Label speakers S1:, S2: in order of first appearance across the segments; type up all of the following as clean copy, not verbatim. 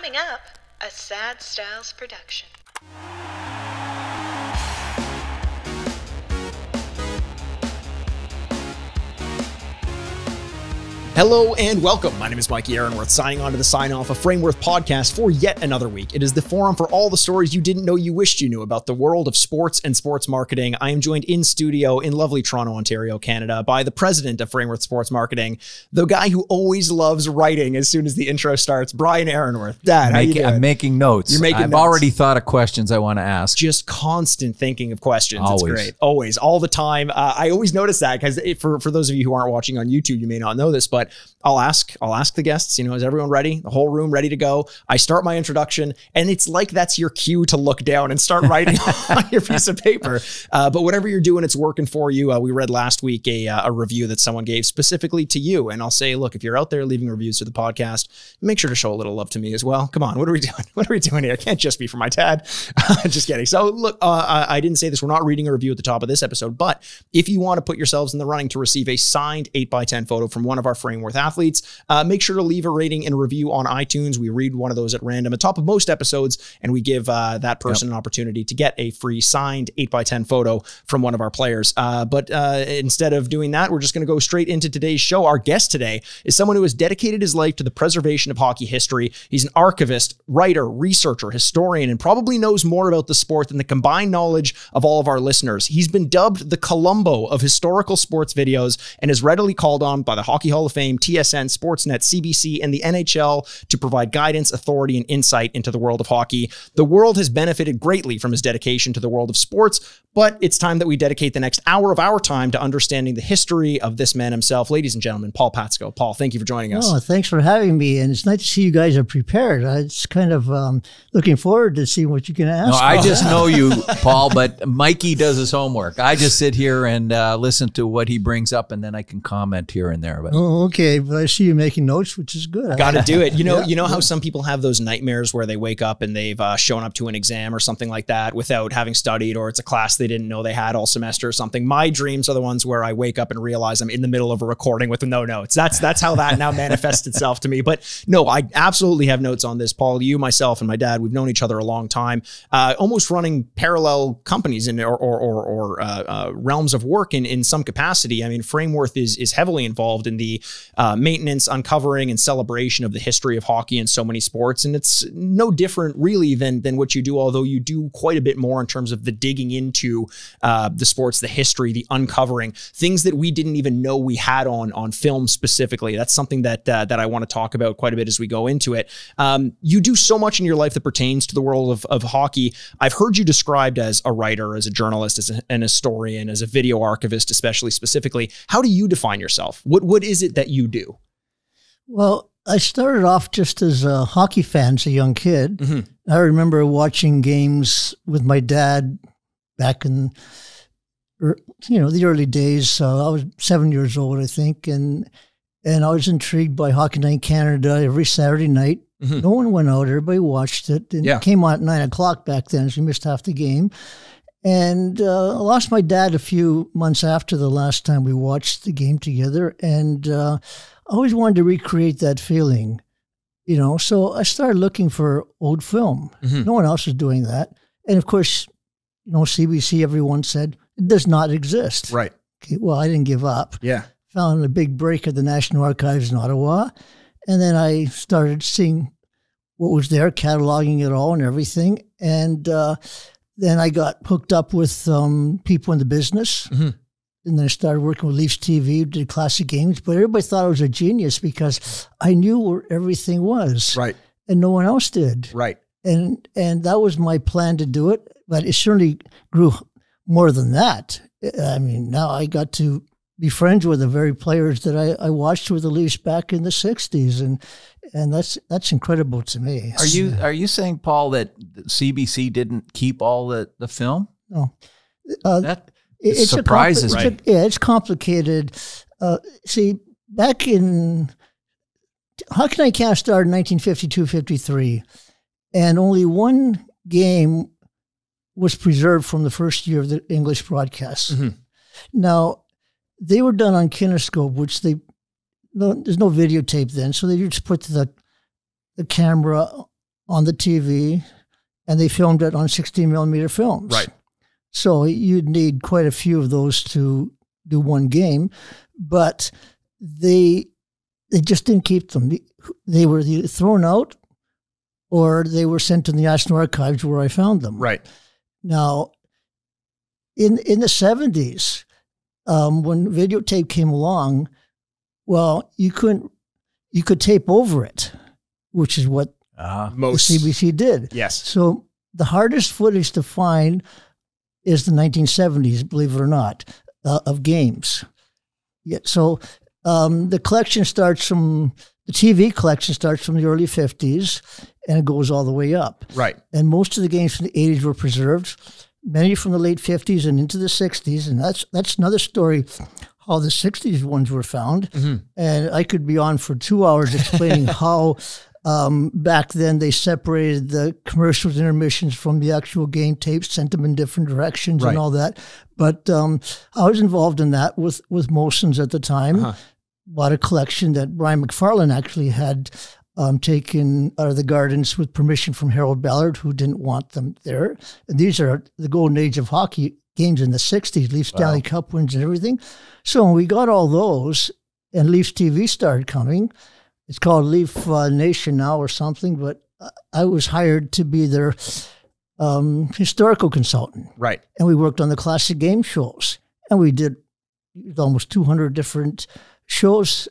S1: Coming up, a Sad Styles production.
S2: Hello and welcome. My name is Mikey Aaronworth, signing on to the sign-off of Frameworth podcast for yet another week. It is the forum for all the stories you didn't know you wished you knew about the world of sports and sports marketing. I am joined in studio in lovely Toronto, Ontario, Canada, by the president of Frameworth Sports Marketing, the guy who always loves writing as soon as the intro starts, Brian Aaronworth. Dad, how you doing?
S3: I'm making notes.
S2: You're making
S3: I've
S2: notes.
S3: already thought of questions I want to ask.
S2: Just constant thinking of questions.
S3: Always.
S2: It's great. Always. All the time. I always notice that because for those of you who aren't watching on YouTube, you may not know this, but I'll ask the guests, is everyone ready? The whole room ready to go? I start my introduction and it's like that's your cue to look down and start writing on your piece of paper. But whatever you're doing, it's working for you. We read last week a review that someone gave specifically to you. And I'll say, look, if you're out there leaving reviews for the podcast, make sure to show a little love to me as well. Come on, what are we doing? What are we doing here? It can't just be for my dad. Just kidding. So look, I didn't say this. We're not reading a review at the top of this episode, but if you want to put yourselves in the running to receive a signed 8x10 photo from one of our Frameworth athletes, make sure to leave a rating and a review on iTunes. We read one of those at random at the top of most episodes, and we give that person an opportunity to get a free signed 8x10 photo from one of our players. But instead of doing that, we're just going to go straight into today's show. Our guest today is someone who has dedicated his life to the preservation of hockey history. He's an archivist, writer, researcher, historian, and probably knows more about the sport than the combined knowledge of all of our listeners. He's been dubbed the Columbo of historical sports videos and is readily called on by the Hockey Hall of Fame, TSN, Sportsnet, CBC, and the NHL to provide guidance, authority, and insight into the world of hockey. The world has benefited greatly from his dedication to the world of sports, but it's time that we dedicate the next hour of our time to understanding the history of this man himself. Ladies and gentlemen, Paul Patskou. Paul, thank you for joining us.
S4: Oh, thanks for having me. And it's nice to see you guys are prepared. It's kind of looking forward to seeing what you can ask.
S3: No, I just know you, Paul, but Mikey does his homework. I just sit here and listen to what he brings up, and then I can comment here and there. But
S4: oh, okay. But I see you making notes, which is good.
S2: Got to do it. You know how some people have those nightmares where they wake up and they've shown up to an exam or something like that without having studied, or it's a class they didn't know they had all semester or something. My dreams are the ones where I wake up and realize I'm in the middle of a recording with no notes. That's how that now manifests itself to me. But no, I absolutely have notes on this, Paul. You, myself, and my dad, we've known each other a long time, almost running parallel companies or realms of work in some capacity. I mean, Frameworth is heavily involved in the maintenance, uncovering, and celebration of the history of hockey in so many sports. And it's no different really than what you do, although you do quite a bit more in terms of the digging into the sports, the history, the uncovering, things that we didn't even know we had on film specifically. That's something that I want to talk about quite a bit as we go into it. You do so much in your life that pertains to the world of hockey. I've heard you described as a writer, as a journalist, as an historian, as a video archivist, especially specifically. How do you define yourself? What is it that you do?
S4: Well, I started off just as a hockey fan as a young kid. Mm-hmm. I remember watching games with my dad back in, the early days. I was 7 years old, I think, and I was intrigued by Hockey Night in Canada every Saturday night. Mm-hmm. No one went out; everybody watched it. And it came on at 9 o'clock back then, so we missed half the game. And I lost my dad a few months after the last time we watched the game together, and I always wanted to recreate that feeling, So I started looking for old film. Mm-hmm. No one else was doing that, and of course, CBC. Everyone said it does not exist.
S2: Right.
S4: Okay, well, I didn't give up.
S2: Yeah.
S4: Found a big break at the National Archives in Ottawa, and then I started seeing what was there, cataloging it all and everything, and then I got hooked up with people in the business. Mm-hmm. And then I started working with Leafs TV, did classic games. But everybody thought I was a genius because I knew where everything was.
S2: Right.
S4: And no one else did.
S2: Right.
S4: And that was my plan to do it. But it certainly grew more than that. I mean, now I got to be friends with the very players that I watched with the Leafs back in the 60s. And that's incredible to me.
S3: Are you saying, Paul, that CBC didn't keep all the film?
S4: No.
S3: It surprises me.
S4: It's complicated. See, back in Hockey Night Canada started in 1952-53, and only one game was preserved from the first year of the English broadcast. Mm-hmm. Now, they were done on kinescope, which there's no videotape then, so they just put the camera on the TV, and they filmed it on 16 millimeter films.
S2: Right.
S4: So you'd need quite a few of those to do one game, but they just didn't keep them. They were either thrown out or they were sent to the National Archives where I found them.
S2: Right.
S4: Now, in the 70s, when videotape came along, well, you could tape over it, which is what
S2: most
S4: the CBC did.
S2: Yes.
S4: So the hardest footage to find is the 1970s, believe it or not, of games. Yeah. So the collection starts from the TV collection starts from the early 50s, and it goes all the way up.
S2: Right.
S4: And most of the games from the 80s were preserved. Many from the late 50s and into the 60s, and that's another story, how the 60s ones were found. And I could be on for 2 hours explaining how back then they separated the commercials, intermissions from the actual game tapes, sent them in different directions and all that. But I was involved in that with Mosins at the time. Bought a collection that Brian McFarlane actually had taken out of the gardens with permission from Harold Ballard, who didn't want them there. And these are the golden age of hockey games in the 60s, Leafs Stanley Cup wins and everything. So when we got all those and Leafs TV started coming, it's called Leaf Nation now or something, but I was hired to be their historical consultant.
S2: Right.
S4: And we worked on the classic game shows. And we did almost 200 different shows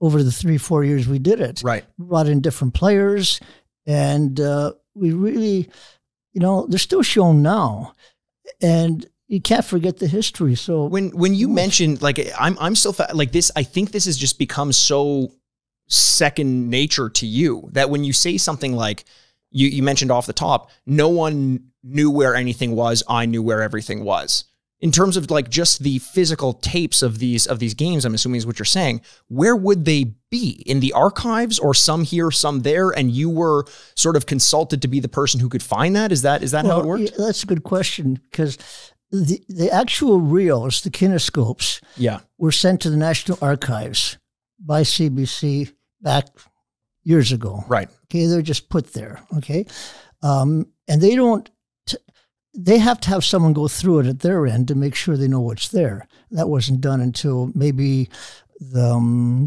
S4: over the 3-4 years we did it.
S2: Right.
S4: Brought in different players, and we really, they're still shown now, and you can't forget the history. So
S2: when you mentioned, like, I'm still like this, I think this has just become so second nature to you that when you say something like you mentioned off the top, no one knew where anything was, I knew where everything was. In terms of like just the physical tapes of these games, I'm assuming is what you're saying. Where would they be? In the archives, or some here, some there, and you were sort of consulted to be the person who could find that? Is that how it worked?
S4: Yeah, that's a good question, because the actual reels, the kinescopes, were sent to the National Archives by CBC back years ago.
S2: Right.
S4: Okay, they're just put there. Okay, and they don't. They have to have someone go through it at their end to make sure they know what's there. That wasn't done until maybe the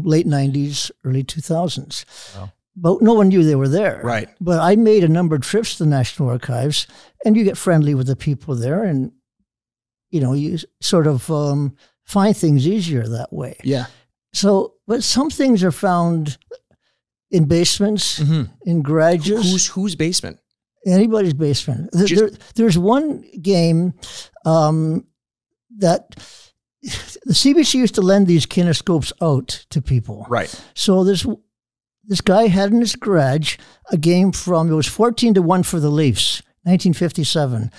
S4: late 90s, early 2000s. Wow. But no one knew they were there.
S2: Right.
S4: But I made a number of trips to the National Archives, and you get friendly with the people there, and you sort of find things easier that way.
S2: Yeah.
S4: So, but some things are found in basements, in garages.
S2: Whose basement?
S4: Anybody's basement. There's one game that the CBC used to lend these kinescopes out to people.
S2: Right.
S4: So this guy had in his garage a game it was 14-1 for the Leafs, 1957.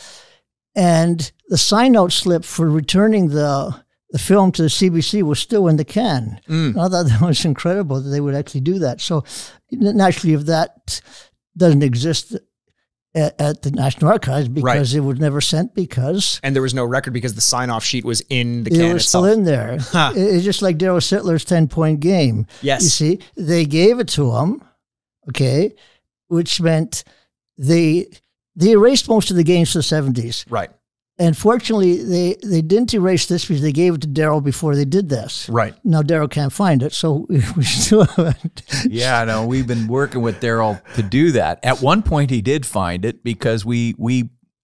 S4: And the sign-out slip for returning the film to the CBC was still in the can. I thought that was incredible that they would actually do that. So naturally, if that doesn't exist at the National Archives, because it was never sent, and
S2: there was no record because the sign-off sheet was in the can
S4: itself. It was still in there. It's just like Darryl Sittler's 10-point game.
S2: Yes.
S4: You see, they gave it to him, okay, which meant they erased most of the games to the 70s.
S2: Right.
S4: And fortunately, they didn't erase this because they gave it to Darryl before they did this. Right. Now Darryl can't find it, so we still haven't.
S3: Yeah, no, we've been working with Darryl to do that. At one point, he did find it because we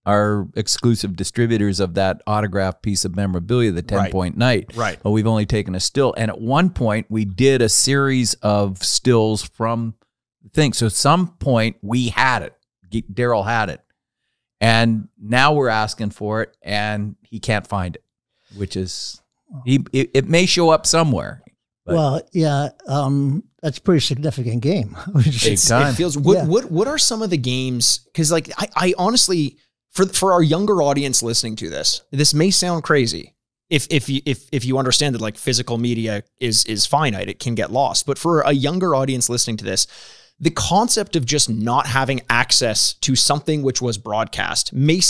S3: are exclusive distributors of that autographed piece of memorabilia, the 10-point night.
S2: Right.
S3: But we've only taken a still. And at one point, we did a series of stills from the thing. So at some point, we had it. Darryl had it. And now we're asking for it, and he can't find it, which is, it may show up somewhere.
S4: Well, yeah, that's a pretty significant game.
S3: Big time.
S2: It feels, what are some of the games? Because like, I honestly, for our younger audience listening to this may sound crazy. If you understand that like physical media is finite, it can get lost. But for a younger audience listening to this, the concept of just not having access to something which was broadcast may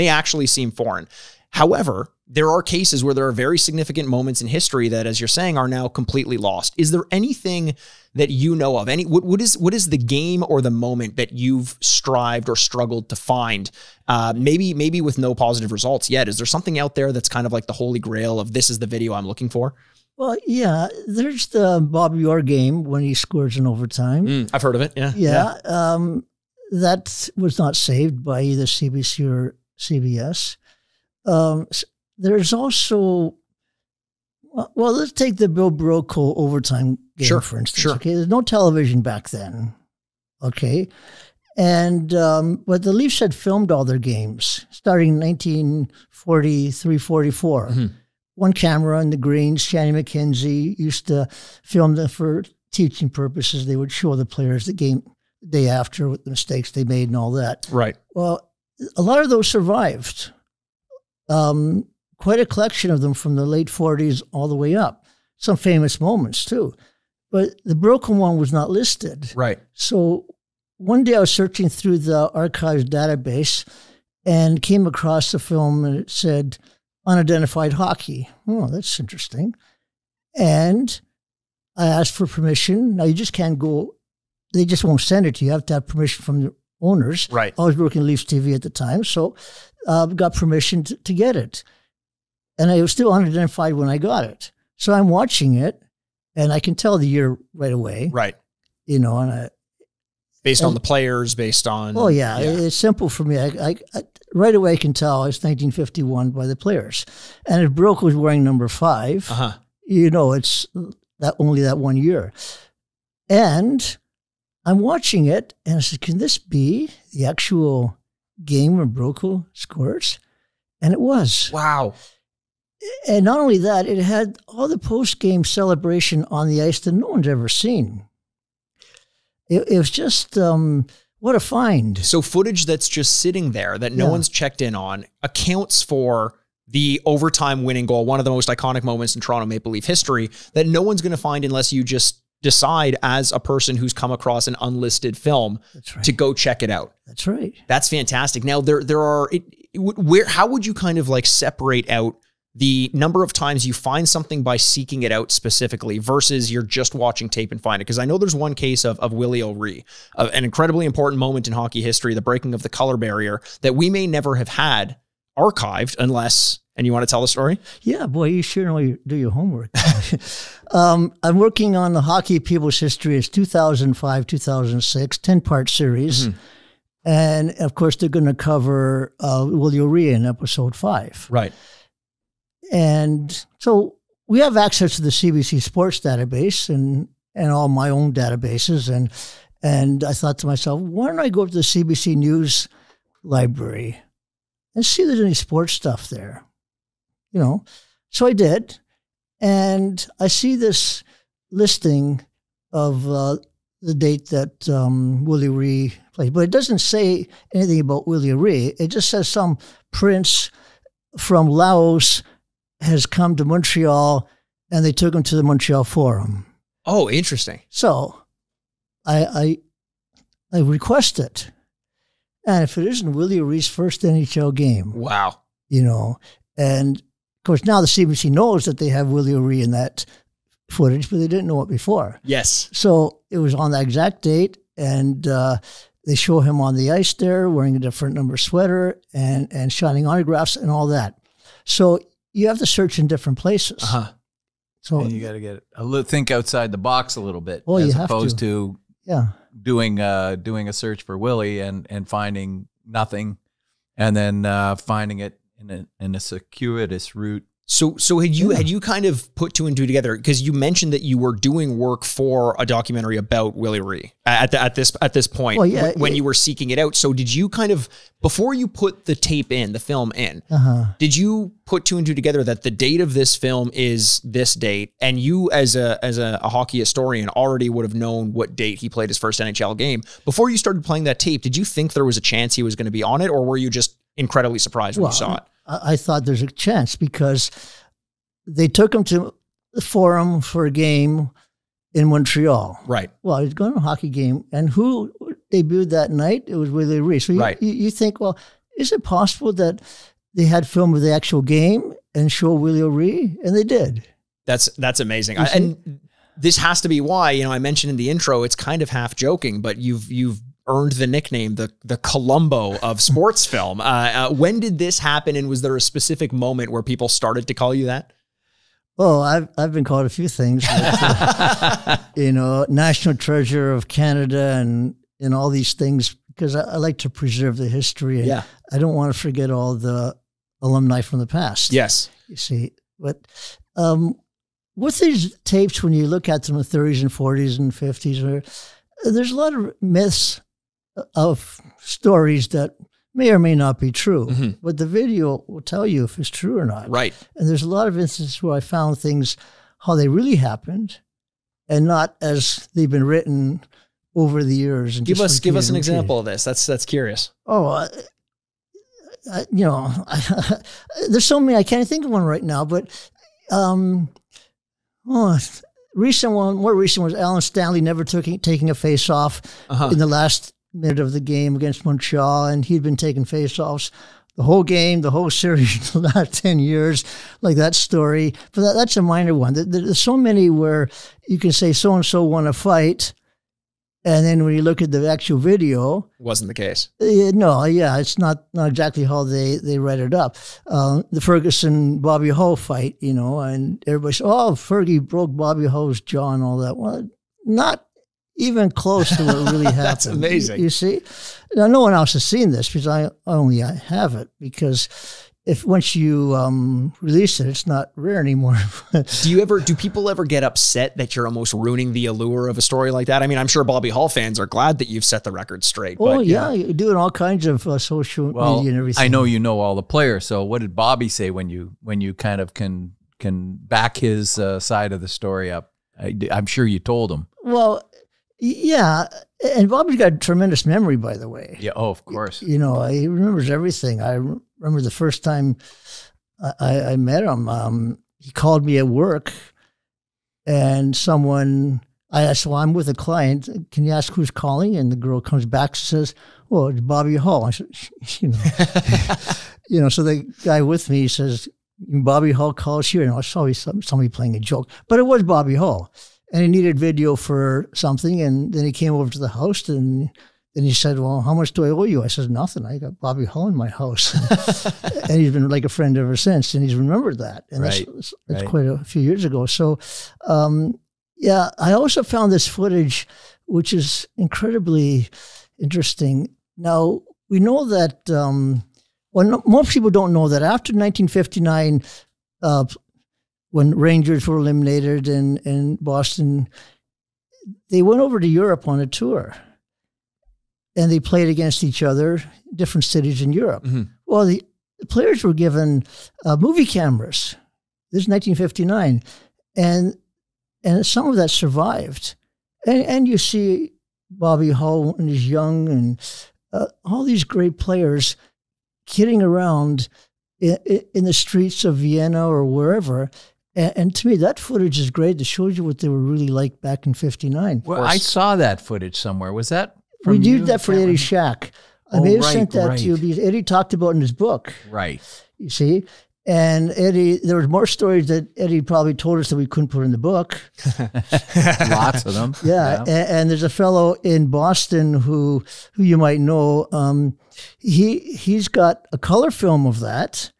S2: actually seem foreign. However, there are cases where there are very significant moments in history that, as you're saying, are now completely lost. Is there anything that you know of? What is the game or the moment that you've strived or struggled to find? Maybe with no positive results yet. Is there something out there that's kind of like the holy grail of this is the video I'm looking for?
S4: Well, yeah, there's the Bobby Orr game when he scores in overtime.
S2: I've heard of it. Yeah.
S4: Yeah. That was not saved by either CBC or CBS. There's also, well, let's take the Bill Barilko overtime game, for instance.
S2: Sure.
S4: Okay, there's no television back then. Okay. And, but the Leafs had filmed all their games starting in 1943, 44.
S2: Mm-hmm.
S4: One camera in the greens. Shanny McKenzie used to film them for teaching purposes. They would show the players the game the day after with the mistakes they made and all that.
S2: Right.
S4: Well, a lot of those survived. Quite a collection of them from the late 40s all the way up. Some famous moments too. But the broken one was not listed.
S2: Right.
S4: So one day I was searching through the archives database and came across a film and it said unidentified hockey. Oh, that's interesting. And I asked for permission. Now you just can't go, they just won't send it to you. You have to have permission from the owners.
S2: Right.
S4: I was working Leafs TV at the time, so got permission to get it. And I was still unidentified when I got it. So I'm watching it, and I can tell the year right away.
S2: Right.
S4: You know, and
S2: based on the players, based on...
S4: Oh, yeah. It's simple for me. I right away I can tell it's 1951 by the players. And if Barilko was wearing number 5, you know, it's that only that 1 year. And I'm watching it, and I said, can this be the actual game where Barilko scores? And it was.
S2: Wow.
S4: And not only that, it had all the post-game celebration on the ice that no one's ever seen. It was just, what a find.
S2: So footage that's just sitting there that no one's checked in on accounts for the overtime winning goal, one of the most iconic moments in Toronto Maple Leaf history that no one's going to find unless you just decide as a person who's come across an unlisted film to go check it out.
S4: That's right.
S2: That's fantastic. Now there are, how would you kind of like separate out the number of times you find something by seeking it out specifically versus you're just watching tape and find it? Because I know there's one case of Willie O'Ree, an incredibly important moment in hockey history, the breaking of the color barrier that we may never have had archived unless, and you want to tell the story? Yeah,
S4: boy, you sure know you do your homework. I'm working on the Hockey People's History. It's 2005, 2006, 10-part series. Mm-hmm. And of course, they're going to cover Willie O'Ree in episode 5.
S2: Right.
S4: And so we have access to the CBC Sports database and all my own databases. And I thought to myself, why don't I go to the CBC News library and see if there's any sports stuff there? You know, so I did. And I see this listing of the date that Willie O'Ree played. But it doesn't say anything about Willie O'Ree. It just says some prince from Laos has come to Montreal, and they took him to the Montreal Forum.
S2: Oh, interesting.
S4: So I request it. And if it isn't Willie O'Ree's first NHL game.
S2: Wow.
S4: You know, and of course now the CBC knows that they have Willie O'Ree in that footage, but they didn't know it before.
S2: Yes.
S4: So it was on that exact date, and they show him on the ice there wearing a different number sweater and signing autographs and all that. So you have to search in different places.
S3: So and you got to get think outside the box a little bit,
S4: well,
S3: as
S4: you have
S3: opposed to
S4: doing
S3: a search for Willie and finding nothing, and then finding it in a circuitous route.
S2: So had you kind of put 2 and 2 together, because you mentioned that you were doing work for a documentary about Willie O'Ree at this point when you were seeking it out. So did you kind of, before you put the film in, did you put 2 and 2 together that the date of this film is this date, and you as a hockey historian already would have known what date he played his first NHL game before you started playing that tape? Did you think there was a chance he was going to be on it, or were you just incredibly surprised when you saw it?
S4: I thought there's a chance because they took him to the Forum for a game in Montreal.
S2: Right.
S4: Well, he was going to a hockey game, and who debuted that night? It was Willie O'Ree. So you think, well, is it possible that they had film of the actual game and show Willie O'Ree, and they did.
S2: That's amazing. And this has to be why, you know, I mentioned in the intro, it's kind of half joking, but you've earned the nickname, the Columbo of sports film. When did this happen? And was there a specific moment where people started to call you that?
S4: Oh, I've been called a few things, like, you know, National Treasure of Canada and all these things, because I like to preserve the history. And
S2: yeah.
S4: I don't want to forget all the alumni from the past.
S2: Yes.
S4: You see, but with these tapes, when you look at them in the 30s and 40s and 50s, there's a lot of myths of stories that may or may not be true, but the video will tell you if it's true or not.
S2: Right.
S4: And there's a lot of instances where I found things how they really happened and not as they've been written over the years. And
S2: give us an example of this. That's curious.
S4: Oh, you know, there's so many, I can't think of one right now, but more recent was Alan Stanley never taking a face off in the last minute of the game against Montreal, and he'd been taking face-offs the whole game, the whole series, the last 10 years, like that story. But that's a minor one. There's so many where you can say so-and-so won a fight, and then when you look at the actual video...
S2: Wasn't the case.
S4: It's not exactly how they read it up. The Ferguson-Bobby Hull fight, you know, and everybody said, oh, Fergie broke Bobby Hull's jaw and all that. Well, not even close to what really happened.
S2: That's amazing.
S4: You see? Now, no one else has seen this because I have it, because once you release it, it's not rare anymore.
S2: Do people ever get upset that you're almost ruining the allure of a story like that? I mean, I'm sure Bobby Hull fans are glad that you've set the record straight.
S4: Oh, yeah. You do it all kinds of social media and everything.
S3: I know you know all the players. So what did Bobby say when you kind of can back his side of the story up? I'm sure you told him.
S4: Well, yeah, and Bobby's got a tremendous memory, by the way.
S3: Yeah, oh, of course.
S4: You know, he remembers everything. I remember the first time I met him, he called me at work, and I asked, well, I'm with a client. Can you ask who's calling? And the girl comes back and says, well, it's Bobby Hull. I said, you know, so the guy with me says, Bobby Hull calls you, and I saw somebody playing a joke, but it was Bobby Hull. And he needed video for something, and then he came over to the house, and then he said, well, how much do I owe you? I said, nothing. I got Bobby Hull in my house. And he's been like a friend ever since, and he's remembered that. And that's quite a few years ago. So, yeah, I also found this footage, which is incredibly interesting. Now, we know that, most people don't know that after 1959, when Rangers were eliminated in Boston, they went over to Europe on a tour, and they played against each other, different cities in Europe. Well, the players were given movie cameras. This is 1959, and some of that survived. And you see Bobby Hull when he's young, and all these great players kidding around in the streets of Vienna or wherever. And to me, that footage is great. It shows you what they were really like back in '59.
S3: Well, I saw that footage somewhere. Was that
S4: from we did that for Eddie Shack. I may have sent that to you because Eddie talked about in his book.
S3: Right.
S4: You see? And Eddie, there was more stories that Eddie probably told us that we couldn't put in the book.
S3: Lots of them.
S4: Yeah. And there's a fellow in Boston who you might know. He's got a color film of that.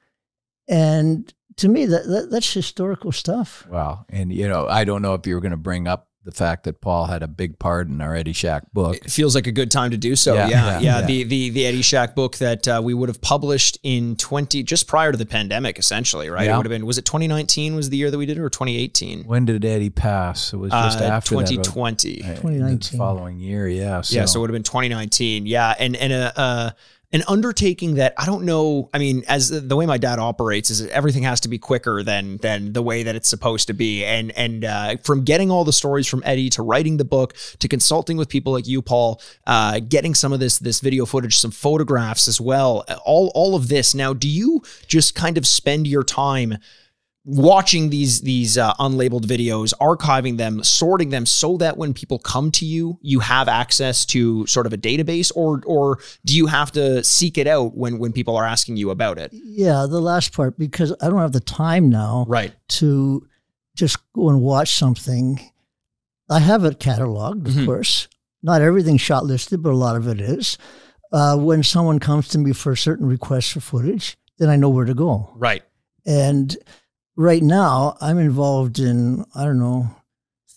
S4: And to me, that's historical stuff.
S3: Wow. And, you know, I don't know if you were going to bring up the fact that Paul had a big part in our Eddie Shack book.
S2: It feels like a good time to do so. Yeah. The Eddie Shack book that we would have published in just prior to the pandemic, essentially, right?
S3: Yeah.
S2: It would have been, was it 2019 was the year that we did it, or 2018?
S3: When did Eddie pass? It was just after
S2: 2020.
S4: 2019.
S3: The following year, yeah.
S2: So it would have been 2019. Yeah. And an undertaking that I don't know. I mean, as the way my dad operates is everything has to be quicker than the way that it's supposed to be. And from getting all the stories from Eddie to writing the book to consulting with people like you, Paul, getting some of this video footage, some photographs as well, all of this. Now, do you just kind of spend your time watching these unlabeled videos, archiving them, sorting them so that when people come to you, you have access to sort of a database, or do you have to seek it out when people are asking you about it?
S4: Yeah, the last part, because I don't have the time now to just go and watch something. I have it cataloged, of course. Not everything's shot listed, but a lot of it is. When someone comes to me for a certain request for footage, then I know where to go.
S2: Right.
S4: And right now, I'm involved in,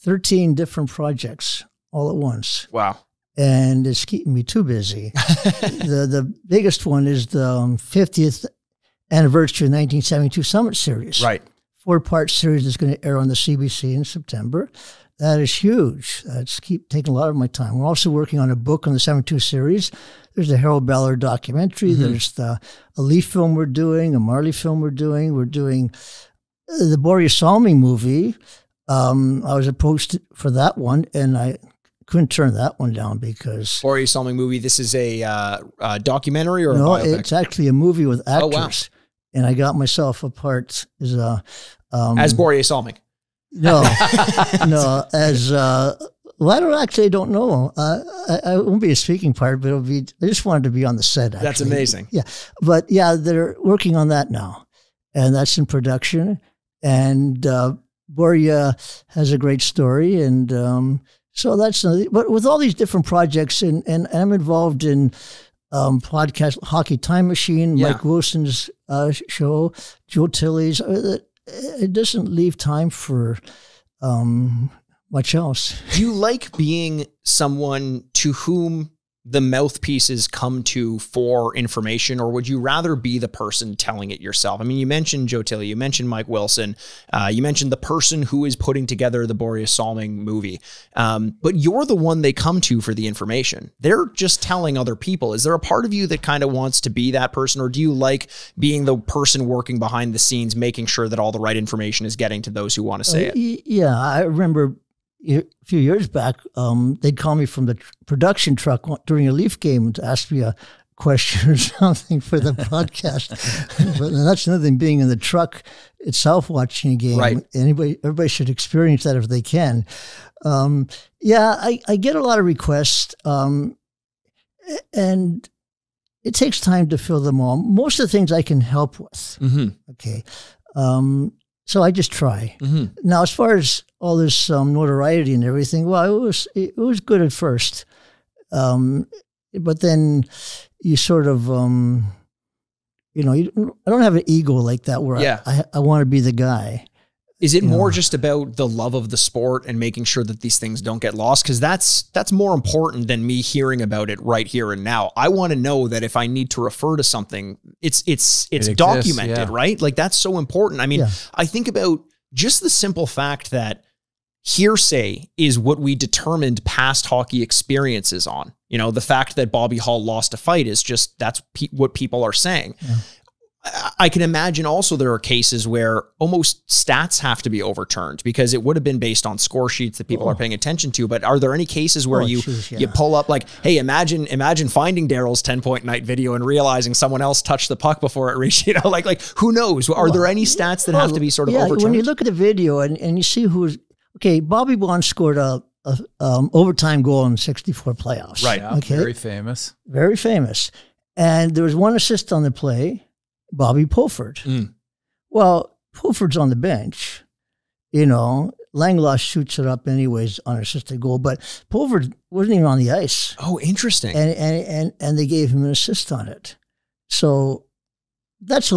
S4: 13 different projects all at once.
S2: Wow.
S4: And it's keeping me too busy. The biggest one is the 50th anniversary of the 1972 Summit Series.
S2: Right.
S4: 4-part series that's going to air on the CBC in September. That is huge. That's keep taking a lot of my time. We're also working on a book on the 72 series. There's the Harold Ballard documentary. There's a Leaf film we're doing, a Marley film we're doing. We're doing the Boreas Salming movie. I was approached for that one, and I couldn't turn that one down because...
S2: Boreas Salming movie, this is a documentary or a biopic?
S4: No, it's actually a movie with actors.
S2: Oh, wow.
S4: And I got myself a part as a...
S2: as Boreas Salming?
S4: No, no, as... well, I don't know. I won't be a speaking part, but I just wanted to be on the set, actually.
S2: That's amazing.
S4: Yeah. But yeah, they're working on that now. And that's in production. And Borea has a great story. And so that's another, but with all these different projects, and I'm involved in podcast Hockey Time Machine, Mike Wilson's show, Joe Tilley's. It doesn't leave time for much else.
S2: Do you like being someone to whom the mouthpieces come to for information, or would you rather be the person telling it yourself? I mean, you mentioned Joe Tilley, you mentioned Mike Wilson, you mentioned the person who is putting together the Boreas Salming movie, but you're the one they come to for the information. They're just telling other people. Is there a part of you that kind of wants to be that person, or do you like being the person working behind the scenes, making sure that all the right information is getting to those who want to say it?
S4: Yeah, I remember a few years back, they'd call me from the production truck during a Leaf game to ask me a question or something for the podcast. But that's another thing, being in the truck itself watching a game.
S2: Right.
S4: Everybody should experience that if they can. I get a lot of requests, and it takes time to fill them all. Most of the things I can help with. Okay. So I just try. Now, as far as all this notoriety and everything, well, it was good at first, but then you sort of, I don't have an ego like that where I want to be the guy.
S2: Is it more just about the love of the sport and making sure that these things don't get lost? Because that's more important than me hearing about it right here and now. I want to know that if I need to refer to something, it documented, right? Like, that's so important. I mean, I think about just the simple fact that hearsay is what we determined past hockey experiences on. You know, the fact that Bobby Hull lost a fight is just, that's what people are saying. I can imagine also there are cases where almost stats have to be overturned because it would have been based on score sheets that people are paying attention to. But are there any cases where you pull up like, hey, imagine finding Daryl's 10-point night video and realizing someone else touched the puck before it reached, like who knows? Are there any stats that have to be sort of overturned?
S4: When you look at the video and you see who's, okay, Bobby Bond scored a overtime goal in 64 playoffs.
S2: Right.
S3: Yeah,
S4: okay.
S3: Very famous.
S4: Very famous. And there was one assist on the play, Bobby Pulford. Well, Pulford's on the bench. Langlois shoots it up anyways on an assisted goal, but Pulford wasn't even on the ice.
S2: Oh, interesting.
S4: And they gave him an assist on it. So there's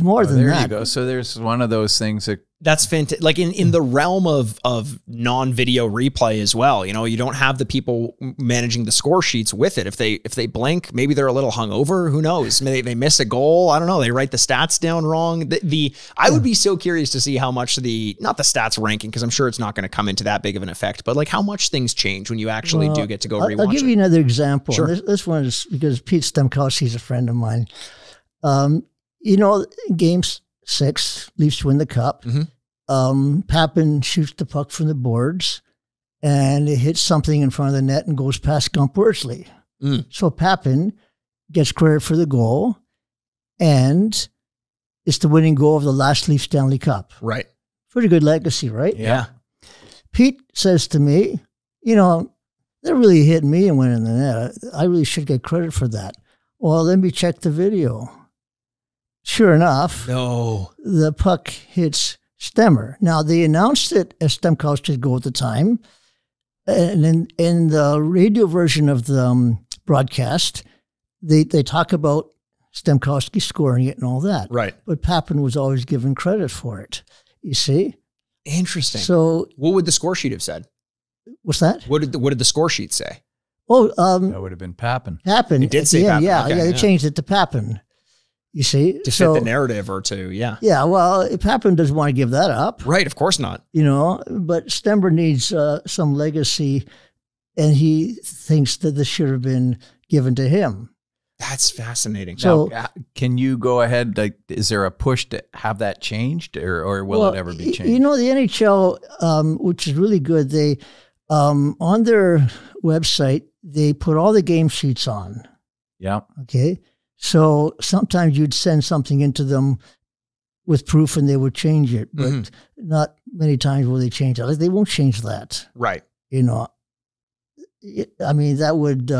S4: more than that.
S3: There you go. So there's one of those things that
S2: that's fantastic. Like in the realm of non-video replay as well, you don't have the people managing the score sheets with it. If they blink, maybe they're a little hungover. Who knows? Maybe they miss a goal. I don't know. They write the stats down wrong. I would be so curious to see how much not the stats ranking, because I'm sure it's not going to come into that big of an effect, but like how much things change when you actually do get to go rewatch it.
S4: I'll give you another example.
S2: Sure.
S4: This one is because Pete Stemkowski's a friend of mine. Game 6, Leafs win the cup. Pappen shoots the puck from the boards and it hits something in front of the net and goes past Gump Worsley. So Pappen gets credit for the goal, and is the winning goal of the last Leaf Stanley Cup.
S2: Right.
S4: Pretty good legacy, right?
S2: Yeah.
S4: Pete says to me, you know, that really hit me and went in the net. I really should get credit for that. Well, let me check the video. Sure enough, the puck hits Stemmer. Now, they announced it as Stemkowski's goal at the time. And in the radio version of the broadcast, they talk about Stemkowski scoring it and all that.
S2: Right.
S4: But Pappen was always given credit for it. You see?
S2: Interesting.
S4: So
S2: what would the score sheet have said?
S4: What's that?
S2: What did the score sheet say?
S4: Oh,
S3: that would have been Pappen.
S4: Pappen.
S2: It did say Pappen.
S4: Yeah,
S2: Okay,
S4: they changed it to Pappen. You see?
S2: To fit the narrative or to, yeah.
S4: Yeah, well, Pappen doesn't want to give that up.
S2: Right, of course not.
S4: You know, but Stemmer needs some legacy, and he thinks that this should have been given to him.
S2: That's fascinating.
S4: So,
S3: now, can you go ahead? Like, is there a push to have that changed, or will it ever be changed?
S4: You know, the NHL, which is really good, they on their website, they put all the game sheets on.
S3: Yeah.
S4: Okay. So sometimes you'd send something into them with proof and they would change it, but not many times will they change it. Like, they won't change that.
S2: Right.
S4: You know, I mean, that would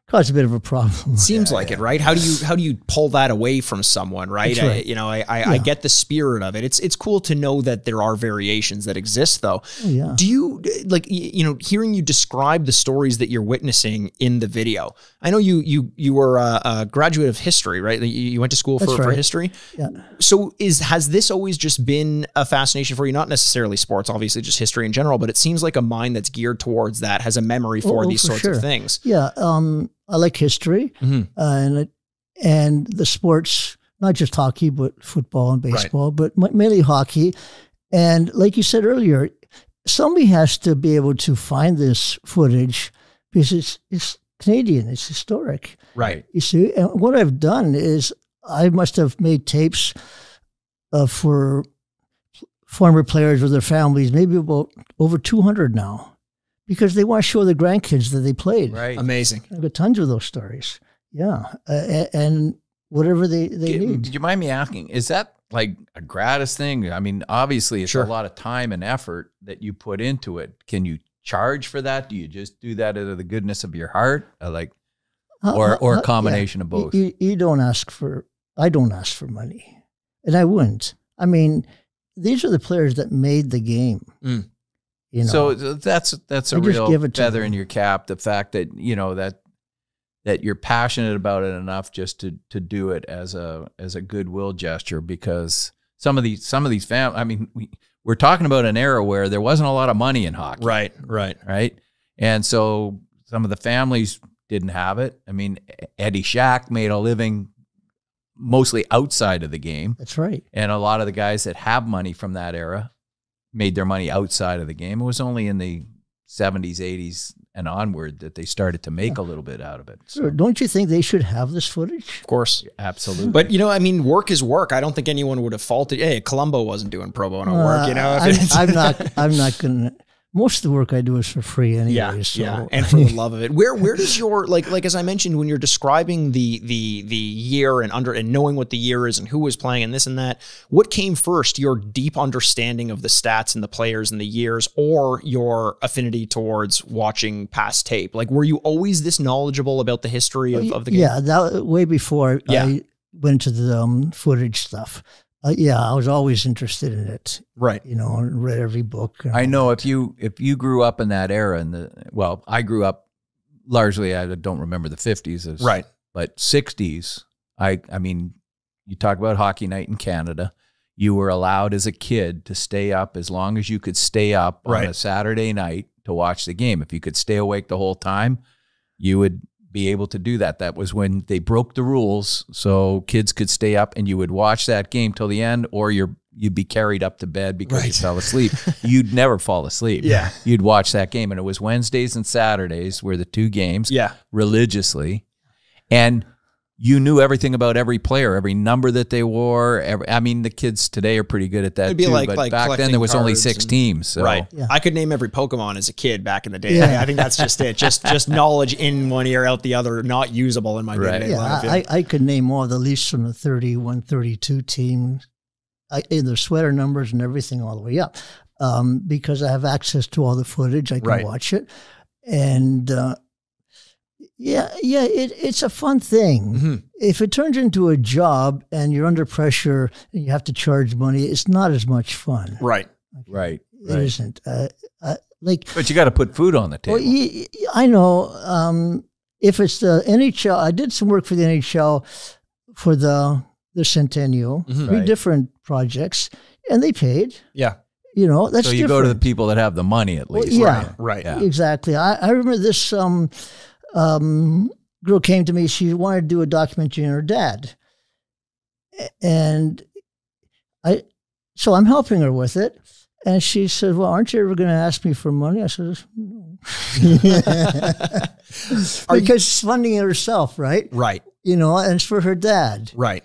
S4: cause a bit of a problem.
S2: Seems like it, right? How do you pull that away from someone, right?
S4: That's right.
S2: I get the spirit of it. It's cool to know that there are variations that exist, though.
S4: Oh, yeah.
S2: Do you, like, you know, hearing you describe the stories that you're witnessing in the video? I know you were a graduate of history, right? You went to school for history.
S4: Yeah.
S2: So has this always just been a fascination for you? Not necessarily sports, obviously, just history in general, but it seems like a mind that's geared towards that, has a memory for these sorts of things.
S4: Yeah. I like history and the sports, not just hockey, but football and baseball, but mainly hockey. And like you said earlier, somebody has to be able to find this footage because it's Canadian, it's historic.
S2: Right.
S4: You see, and what I've done is I must have made tapes for former players with their families, maybe about over 200 now. Because they want to show the grandkids that they played.
S3: Right.
S2: Amazing.
S4: I've got tons of those stories. Yeah. And whatever they need.
S3: Do you mind me asking, is that like a gratis thing? I mean, obviously it's a lot of time and effort that you put into it. Can you charge for that? Do you just do that out of the goodness of your heart? Or a combination of both?
S4: You don't ask for, I don't ask for money. And I wouldn't. I mean, these are the players that made the game. You know,
S3: so that's a real feather in your cap. The fact that, you know, that you're passionate about it enough just to do it as a goodwill gesture, because some of these families, I mean, we're talking about an era where there wasn't a lot of money in hockey. Right. And so some of the families didn't have it. I mean, Eddie Shack made a living mostly outside of the game.
S4: That's right.
S3: And a lot of the guys that have money from that era made their money outside of the game. It was only in the 70s, 80s, and onward that they started to make a little bit out of it. So.
S4: Don't you think they should have this footage?
S2: Of course.
S3: Absolutely.
S2: But, you know, I mean, work is work. I don't think anyone would have faulted, hey, Columbo wasn't doing pro bono work, you know?
S4: I'm not going to. Most of the work I do is for free anyway.
S2: Yeah, and for the love of it. Where does your, like as I mentioned, when you're describing the year and knowing what the year is and who was playing and this and that, what came first, your deep understanding of the stats and the players and the years, or your affinity towards watching past tape? Like, were you always this knowledgeable about the history of the game?
S4: Yeah, that way before I went to the footage stuff. I was always interested in it.
S2: Right.
S4: You know, and read every book.
S3: I know if you grew up in that era, I grew up largely, I don't remember the 50s.
S2: Right.
S3: But 60s, I mean, you talk about hockey night in Canada. You were allowed as a kid to stay up as long as you could stay up on a Saturday night to watch the game. If you could stay awake the whole time, you would be able to do that. That was when they broke the rules, so kids could stay up and you would watch that game till the end, or you'd be carried up to bed because you fell asleep. You'd never fall asleep.
S2: Yeah.
S3: You'd watch that game, and it was Wednesdays and Saturdays were the two games religiously. And you knew everything about every player, every number that they wore. I mean, the kids today are pretty good at that
S2: It'd be
S3: too.
S2: like
S3: But back then
S2: collecting
S3: there was only
S2: cards
S3: 6 teams. So.
S2: Right.
S4: Yeah.
S2: I could name every Pokemon as a kid back in the day.
S4: Yeah.
S2: I think that's just it. Just knowledge in one ear, out the other, not usable in my day-to-day life.
S4: Yeah, I could name all the Leafs from the 31, 32 team, the sweater numbers and everything all the way up, because I have access to all the footage. I can watch it. And it's a fun thing.
S2: Mm-hmm.
S4: If it turns into a job and you're under pressure and you have to charge money, it's not as much fun.
S2: Right.
S3: Right.
S4: It isn't.
S3: But you got to put food on the table.
S4: Well, I know. If it's the NHL, I did some work for the NHL for the Centennial, 3 different projects, and they paid.
S2: Yeah.
S4: You know, that's
S3: so you
S4: different.
S3: go to the people that have the money at least.
S2: Right.
S3: Yeah.
S4: Exactly. I remember this girl came to me. She wanted to do a documentary on her dad. And so I'm helping her with it. And she said, well, aren't you ever going to ask me for money? I said, no. Because she's funding it herself, right?
S2: Right.
S4: You know, and it's for her dad.
S2: Right.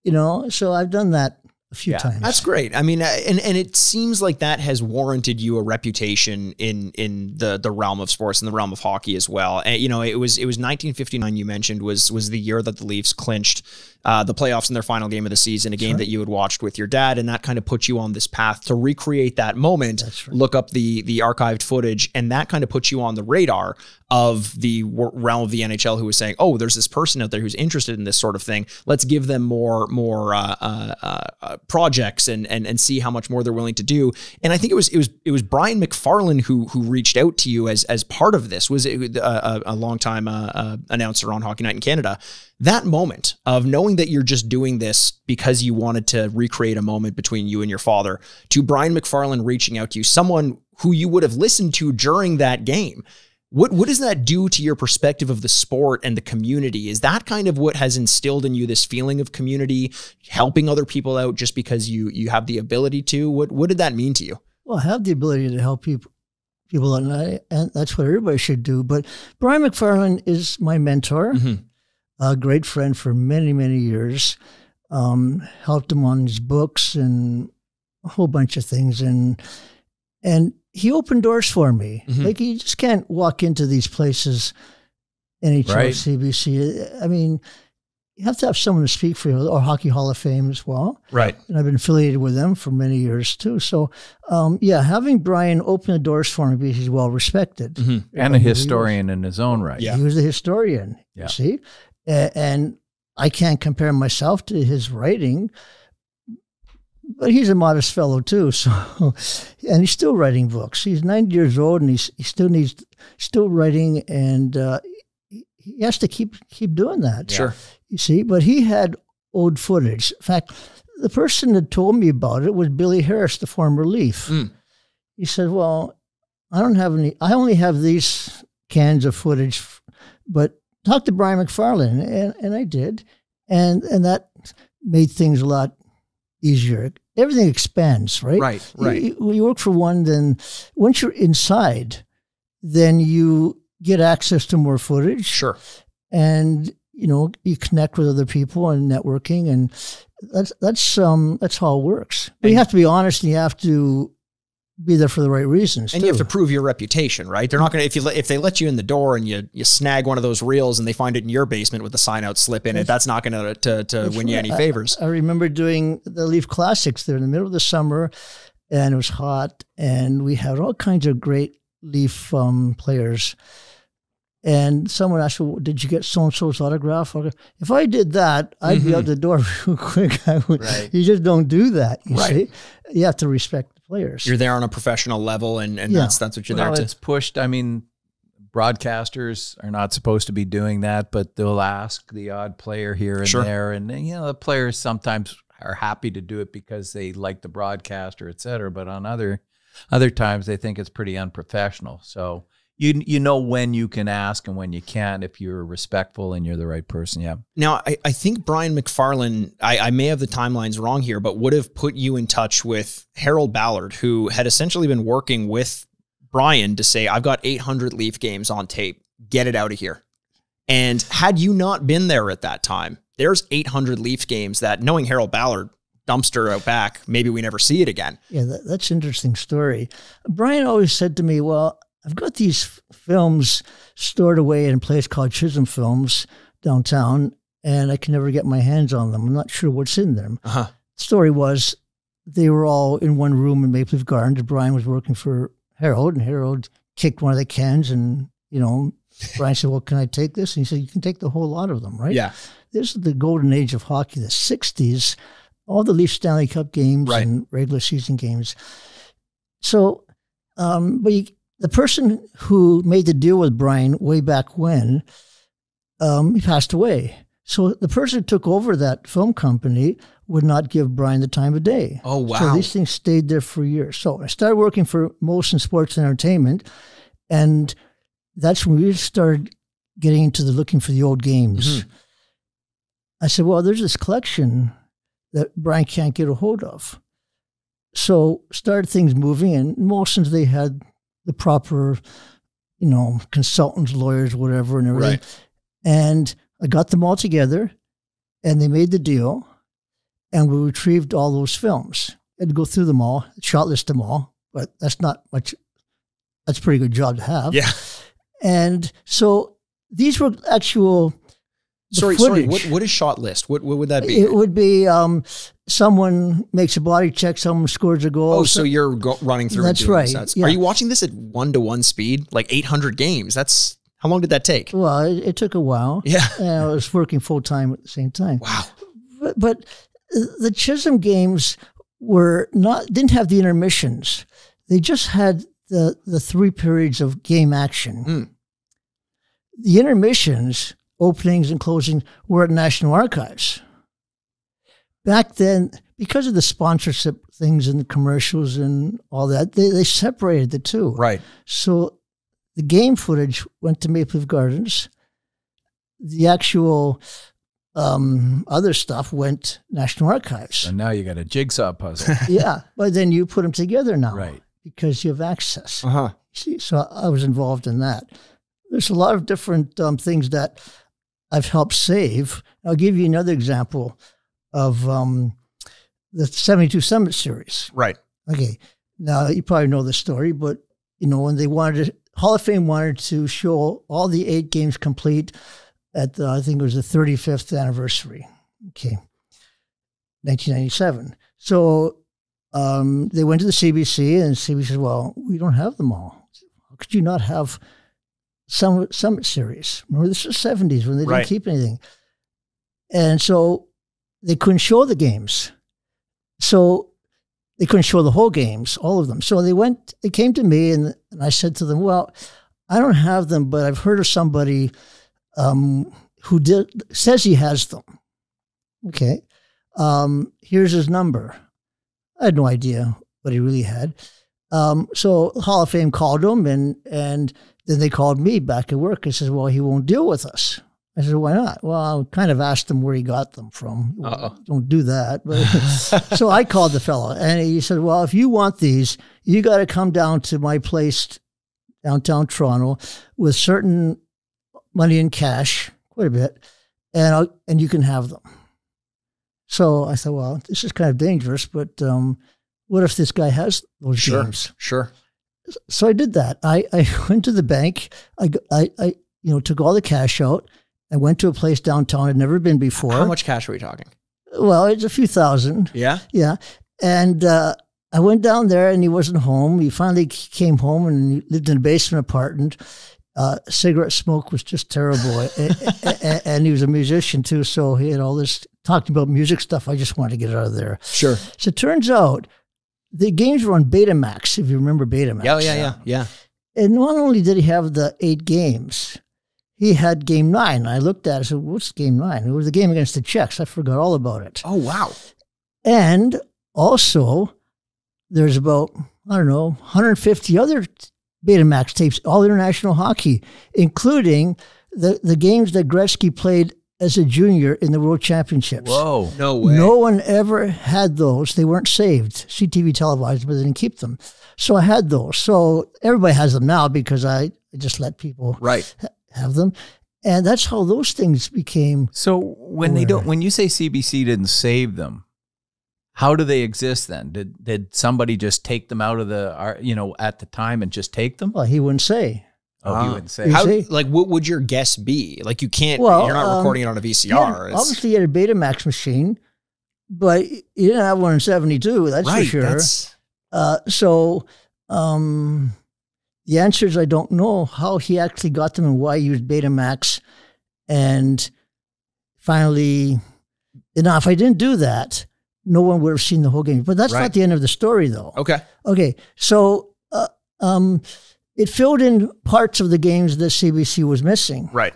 S4: You know, so I've done that a few times.
S2: That's great. I mean, and it seems like that has warranted you a reputation in the realm of sports and the realm of hockey as well. And, you know, it was 1959 you mentioned was the year that the Leafs clinched the playoffs in their final game of the season, a game that you had watched with your dad, and that kind of put you on this path to recreate that moment.
S4: That's right.
S2: Look up the archived footage, and that kind of puts you on the radar of the realm of the NHL, who was saying, "Oh, there's this person out there who's interested in this sort of thing. Let's give them more projects and see how much more they're willing to do." And I think it was Brian McFarlane who reached out to you as part of this. Was it a longtime announcer on Hockey Night in Canada? That moment of knowing that you're just doing this because you wanted to recreate a moment between you and your father, to Brian McFarlane reaching out to you, someone who you would have listened to during that game. What does that do to your perspective of the sport and the community? Is that kind of what has instilled in you this feeling of community, helping other people out just because you have the ability to? What did that mean to you?
S4: Well, I have the ability to help people, and that's what everybody should do. But Brian McFarlane is my mentor, a great friend for many, many years. Helped him on his books and a whole bunch of things, and he opened doors for me. Like, you just can't walk into these places, NHL,
S3: Right.
S4: CBC. I mean, you have to have someone to speak for you, or Hockey Hall of Fame as well.
S2: Right.
S4: And I've been affiliated with them for many years too. So, having Brian open the doors for me because he's well respected.
S3: And a historian in his own right.
S2: Yeah.
S4: He was a historian,
S3: Yeah.
S4: you see? And I can't compare myself to his writing, but he's a modest fellow too. So, and he's still writing books. He's 90 years old and he still writing, and he has to keep doing that.
S2: Sure.
S4: You see, but he had old footage. In fact, the person that told me about it was Billy Harris, the former Leaf. He said, well, I only have these cans of footage, but talk to Brian McFarlane. And I did. And that made things a lot easier. Everything expands, right?
S2: Right.
S4: You work for one, then once you're inside, then you get access to more footage.
S2: Sure.
S4: And, you know, you connect with other people and networking, and that's how it works. But you have to be honest, and you have to be there for the right reasons.
S2: And you have to prove your reputation, right? They're not going to, if they let you in the door and you snag one of those reels and they find it in your basement with a sign out slip in it, that's not going to win you any favors.
S4: I remember doing the Leaf Classics there in the middle of the summer, and it was hot, and we had all kinds of great Leaf players. And someone asked, well, did you get so-and-so's autograph? If I did that, I'd be out the door real quick. You just don't do that, you see? You have to respect the players.
S2: You're there on a professional level, and that's what you're there to.
S3: It's pushed. I mean, broadcasters are not supposed to be doing that, but they'll ask the odd player here and there. And, you know, the players sometimes are happy to do it because they like the broadcaster, et cetera. But on other times, they think it's pretty unprofessional. So you know when you can ask and when you can't, if you're respectful and you're the right person. Yeah.
S2: Now, I think Brian McFarlane, I may have the timelines wrong here, but would have put you in touch with Harold Ballard, who had essentially been working with Brian to say, I've got 800 Leaf games on tape. Get it out of here. And had you not been there at that time, there's 800 Leafs games that, knowing Harold Ballard, dumpster out back, maybe we never see it again.
S4: Yeah, that's an interesting story. Brian always said to me, well, I've got these films stored away in a place called Chisholm Films downtown, and I can never get my hands on them. I'm not sure what's in them. The story was they were all in one room in Maple Leaf Gardens. Brian was working for Harold, and Harold kicked one of the cans, and, you know, Brian said, well, can I take this? And he said, you can take the whole lot of them, right?
S2: Yeah.
S4: This is the golden age of hockey, the 60s, all the Leaf Stanley Cup games and regular season games. So, the person who made the deal with Brian way back when, he passed away. So the person who took over that film company would not give Brian the time of day.
S2: Oh, wow.
S4: So these things stayed there for years. So I started working for Motion Sports and Entertainment, and that's when we started getting into the looking for the old games. I said, well, there's this collection that Brian can't get a hold of. So started things moving, and Motions, they had the proper, you know, consultants, lawyers, whatever, and everything. And I got them all together, and they made the deal, and we retrieved all those films. I had to go through them all, shot list them all, but that's not much. That's a pretty good job to have.
S2: Yeah.
S4: And so these were actual.
S2: Sorry. What is shot list? What would that be?
S4: It would be someone makes a body check, someone scores a goal.
S2: Oh, so you're running through.
S4: That's right.
S2: Yeah. Are you watching this at 1-to-1 speed, like 800 games? How long did that take?
S4: Well, it took a while.
S2: Yeah.
S4: And I was working full time at the same time.
S2: Wow.
S4: But the Chisholm games didn't have the intermissions. They just had the 3 periods of game action. The intermissions, openings and closings, were at National Archives. Back then, because of the sponsorship things and the commercials and all that, they separated the two.
S2: Right.
S4: So the game footage went to Maple Leaf Gardens. The actual other stuff went National Archives.
S3: And now you got a jigsaw puzzle.
S4: Yeah, but then you put them together now.
S3: Right.
S4: Because you have access. See, so I was involved in that. There's a lot of different things that I've helped save. I'll give you another example of the 72 Summit Series.
S2: Right.
S4: Okay. Now, you probably know the story, but, you know, when they Hall of Fame wanted to show all the 8 games complete at I think it was the 35th anniversary. Okay. 1997. So they went to the CBC, and CBC said, well, we don't have them all. How could you not have Summit Series? Remember, this was the 70s when they didn't keep anything. And so they couldn't show the games. So they couldn't show the whole games, all of them. So they came to me, and I said to them, well, I don't have them, but I've heard of somebody who says he has them. Okay. Here's his number. I had no idea what he really had. So Hall of Fame called him, and then they called me back at work and says, well, he won't deal with us. I said, why not? Well, I kind of asked him where he got them from. Well, don't do that. But so I called the fellow, and he said, well, if you want these, you got to come down to my place downtown Toronto with certain money in cash, quite a bit, and you can have them. So I thought, well, this is kind of dangerous, but what if this guy has those games?
S2: Sure.
S4: So I did that. I went to the bank. I took all the cash out. I went to a place downtown I'd never been before.
S2: How much cash are we talking?
S4: Well, it's a few thousand.
S2: Yeah?
S4: Yeah. And I went down there, and he wasn't home. He finally came home, and he lived in a basement apartment. Cigarette smoke was just terrible. And he was a musician too, so he had all this talking about music stuff. I just wanted to get out of there.
S2: Sure.
S4: So it turns out the games were on Betamax, if you remember Betamax.
S2: Yeah.
S4: And not only did he have the 8 games, he had Game 9. I looked at it and said, what's Game 9? It was the game against the Czechs. I forgot all about it.
S2: Oh, wow.
S4: And also, there's about, 150 other Betamax tapes, all international hockey, including the games that Gretzky played as a junior in the World Championships.
S3: Whoa.
S2: No way.
S4: No one ever had those. They weren't saved. CTV televised, but they didn't keep them. So I had those. So everybody has them now because I just let people have them. And that's how those things became.
S3: So when when you say CBC didn't save them, how do they exist then? Did somebody just take them out of the, at the time and just take them?
S4: Well, he wouldn't say.
S3: Oh, he wouldn't say.
S2: How, like, what would your guess be? Like, you can't, you're not recording it on a VCR.
S4: Obviously, you had a Betamax machine, but you didn't have one in 72, that's for sure. So the answer is I don't know how he actually got them and why he used Betamax. And finally, if I didn't do that, no one would have seen the whole game. But that's not the end of the story, though. Okay. So it filled in parts of the games that CBC was missing.
S2: Right.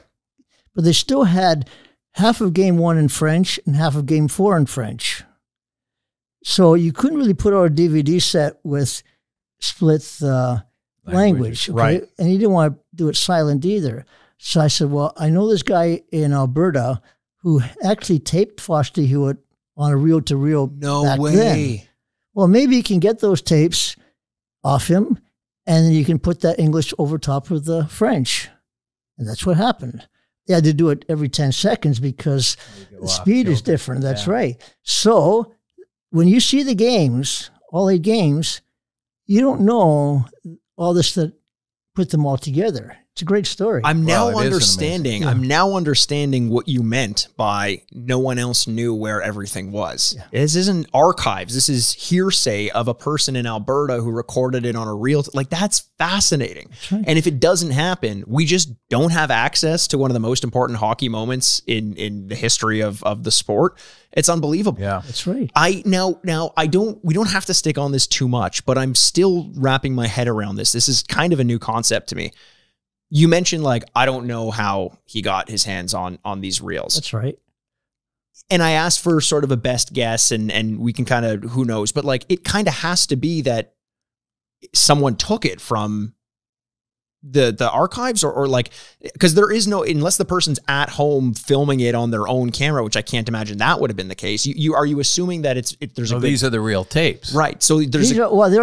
S4: But they still had half of game 1 in French and half of game 4 in French. So you couldn't really put out a DVD set with split language. Okay?
S2: Right.
S4: And you didn't want to do it silent either. So I said, well, I know this guy in Alberta who actually taped Foster Hewitt on a reel-to-reel back then. Well, maybe you can get those tapes off him, and then you can put that English over top of the French. And that's what happened. They had to do it every 10 seconds because the speed is different. That's right. So when you see the games, all 8 games, you don't know all this that put them all together. It's a great story.
S2: I'm now understanding. I'm now understanding what you meant by no one else knew where everything was. Yeah. This isn't archives. This is hearsay of a person in Alberta who recorded it on a reel. Like, that's fascinating. That's right. And if it doesn't happen, we just don't have access to one of the most important hockey moments in the history of the sport. It's unbelievable.
S4: Yeah, that's right.
S2: We don't have to stick on this too much, but I'm still wrapping my head around this. This is kind of a new concept to me. You mentioned, like, I don't know how he got his hands on these reels.
S4: That's right.
S2: And I asked for sort of a best guess, and we can kind of, who knows, but like, it kind of has to be that someone took it from the archives or like, because there is no, unless the person's at home filming it on their own camera, which I can't imagine that would have been the case. Are you assuming that there's a
S3: these are the real tapes,
S2: right? So they're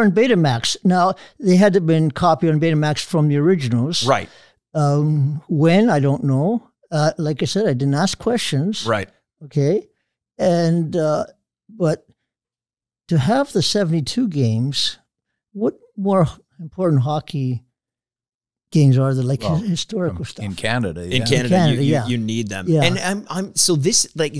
S4: in Betamax. Now they had to have been copied on Betamax from the originals,
S2: right?
S4: When, I don't know. Like I said, I didn't ask questions,
S2: right?
S4: Okay, and but to have the 72 games, what more important hockey games are there, like historical stuff
S3: in Canada?
S2: Yeah. In Canada, you need them. Yeah. And I'm so this, like,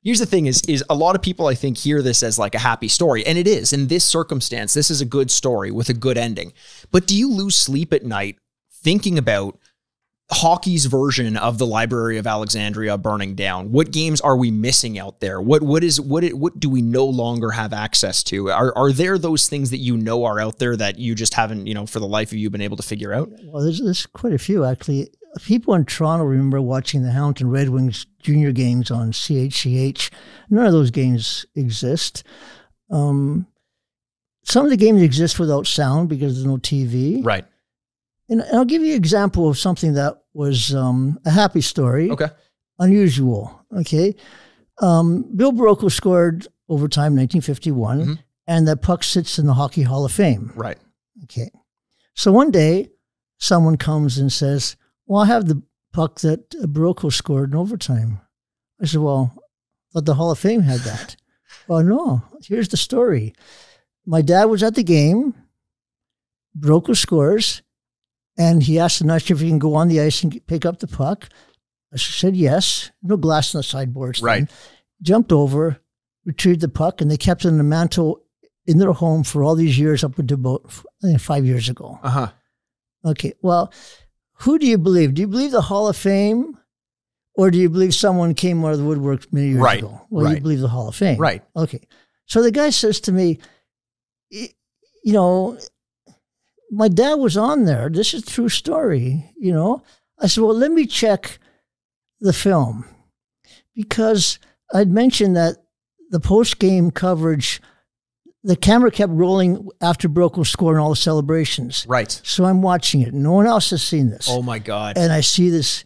S2: here's the thing is a lot of people, I think, hear this as like a happy story, and it is. In this circumstance, this is a good story with a good ending. But do you lose sleep at night thinking about hockey's version of the Library of Alexandria burning down? What games are we missing out there? What do we no longer have access to? Are there those things that are out there that you just haven't, for the life of you, been able to figure out?
S4: Well, there's quite a few, actually. People in Toronto remember watching the Hamilton Red Wings junior games on CHCH. None of those games exist. Some of the games exist without sound because there's no TV.
S2: Right.
S4: And I'll give you an example of something that was a happy story.
S2: Okay.
S4: Unusual. Okay. Bill Barilko scored overtime in 1951, and that puck sits in the Hockey Hall of Fame.
S2: Right.
S4: Okay. So one day, someone comes and says, well, I have the puck that Barilko scored in overtime. I said, well, I thought the Hall of Fame had that. Well, no. Here's the story. My dad was at the game. Barilko scores. And he asked the nurse if he can go on the ice and pick up the puck. I said yes. No glass on the sideboards.
S2: Right.
S4: Jumped over, retrieved the puck, and they kept it in the mantle in their home for all these years up until about 5 years ago.
S2: Uh-huh.
S4: Okay. Well, who do you believe? Do you believe the Hall of Fame, or do you believe someone came out of the woodwork many years ago? Well, you believe the Hall of Fame.
S2: Right.
S4: Okay. So the guy says to me, my dad was on there. This is a true story, I said, well, let me check the film. Because I'd mentioned that the post-game coverage, the camera kept rolling after Barilko scored in all the celebrations.
S2: Right.
S4: So I'm watching it. No one else has seen this.
S2: Oh, my God.
S4: And I see this,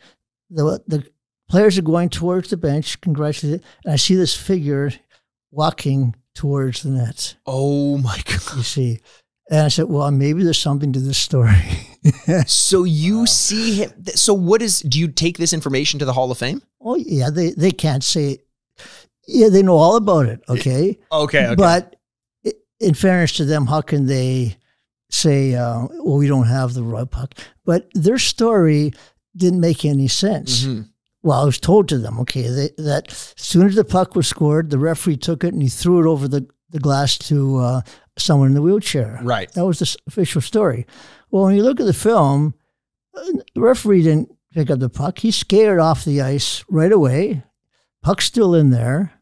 S4: the players are going towards the bench, congratulating, and I see this figure walking towards the net.
S2: Oh, my God.
S4: You see. And I said, well, maybe there's something to this story.
S2: So you see him. So what is? Do you take this information to the Hall of Fame?
S4: Oh yeah, they can't say. Yeah, they know all about it. Okay.
S2: Okay.
S4: But in fairness to them, how can they say, well, we don't have the royal puck? But their story didn't make any sense.
S2: Mm-hmm.
S4: Well, I was told to them, okay, that as soon as the puck was scored, the referee took it and he threw it over the glass to someone in the wheelchair.
S2: Right.
S4: That was the official story. Well, when you look at the film, the referee didn't pick up the puck. He skated off the ice right away. Puck's still in there.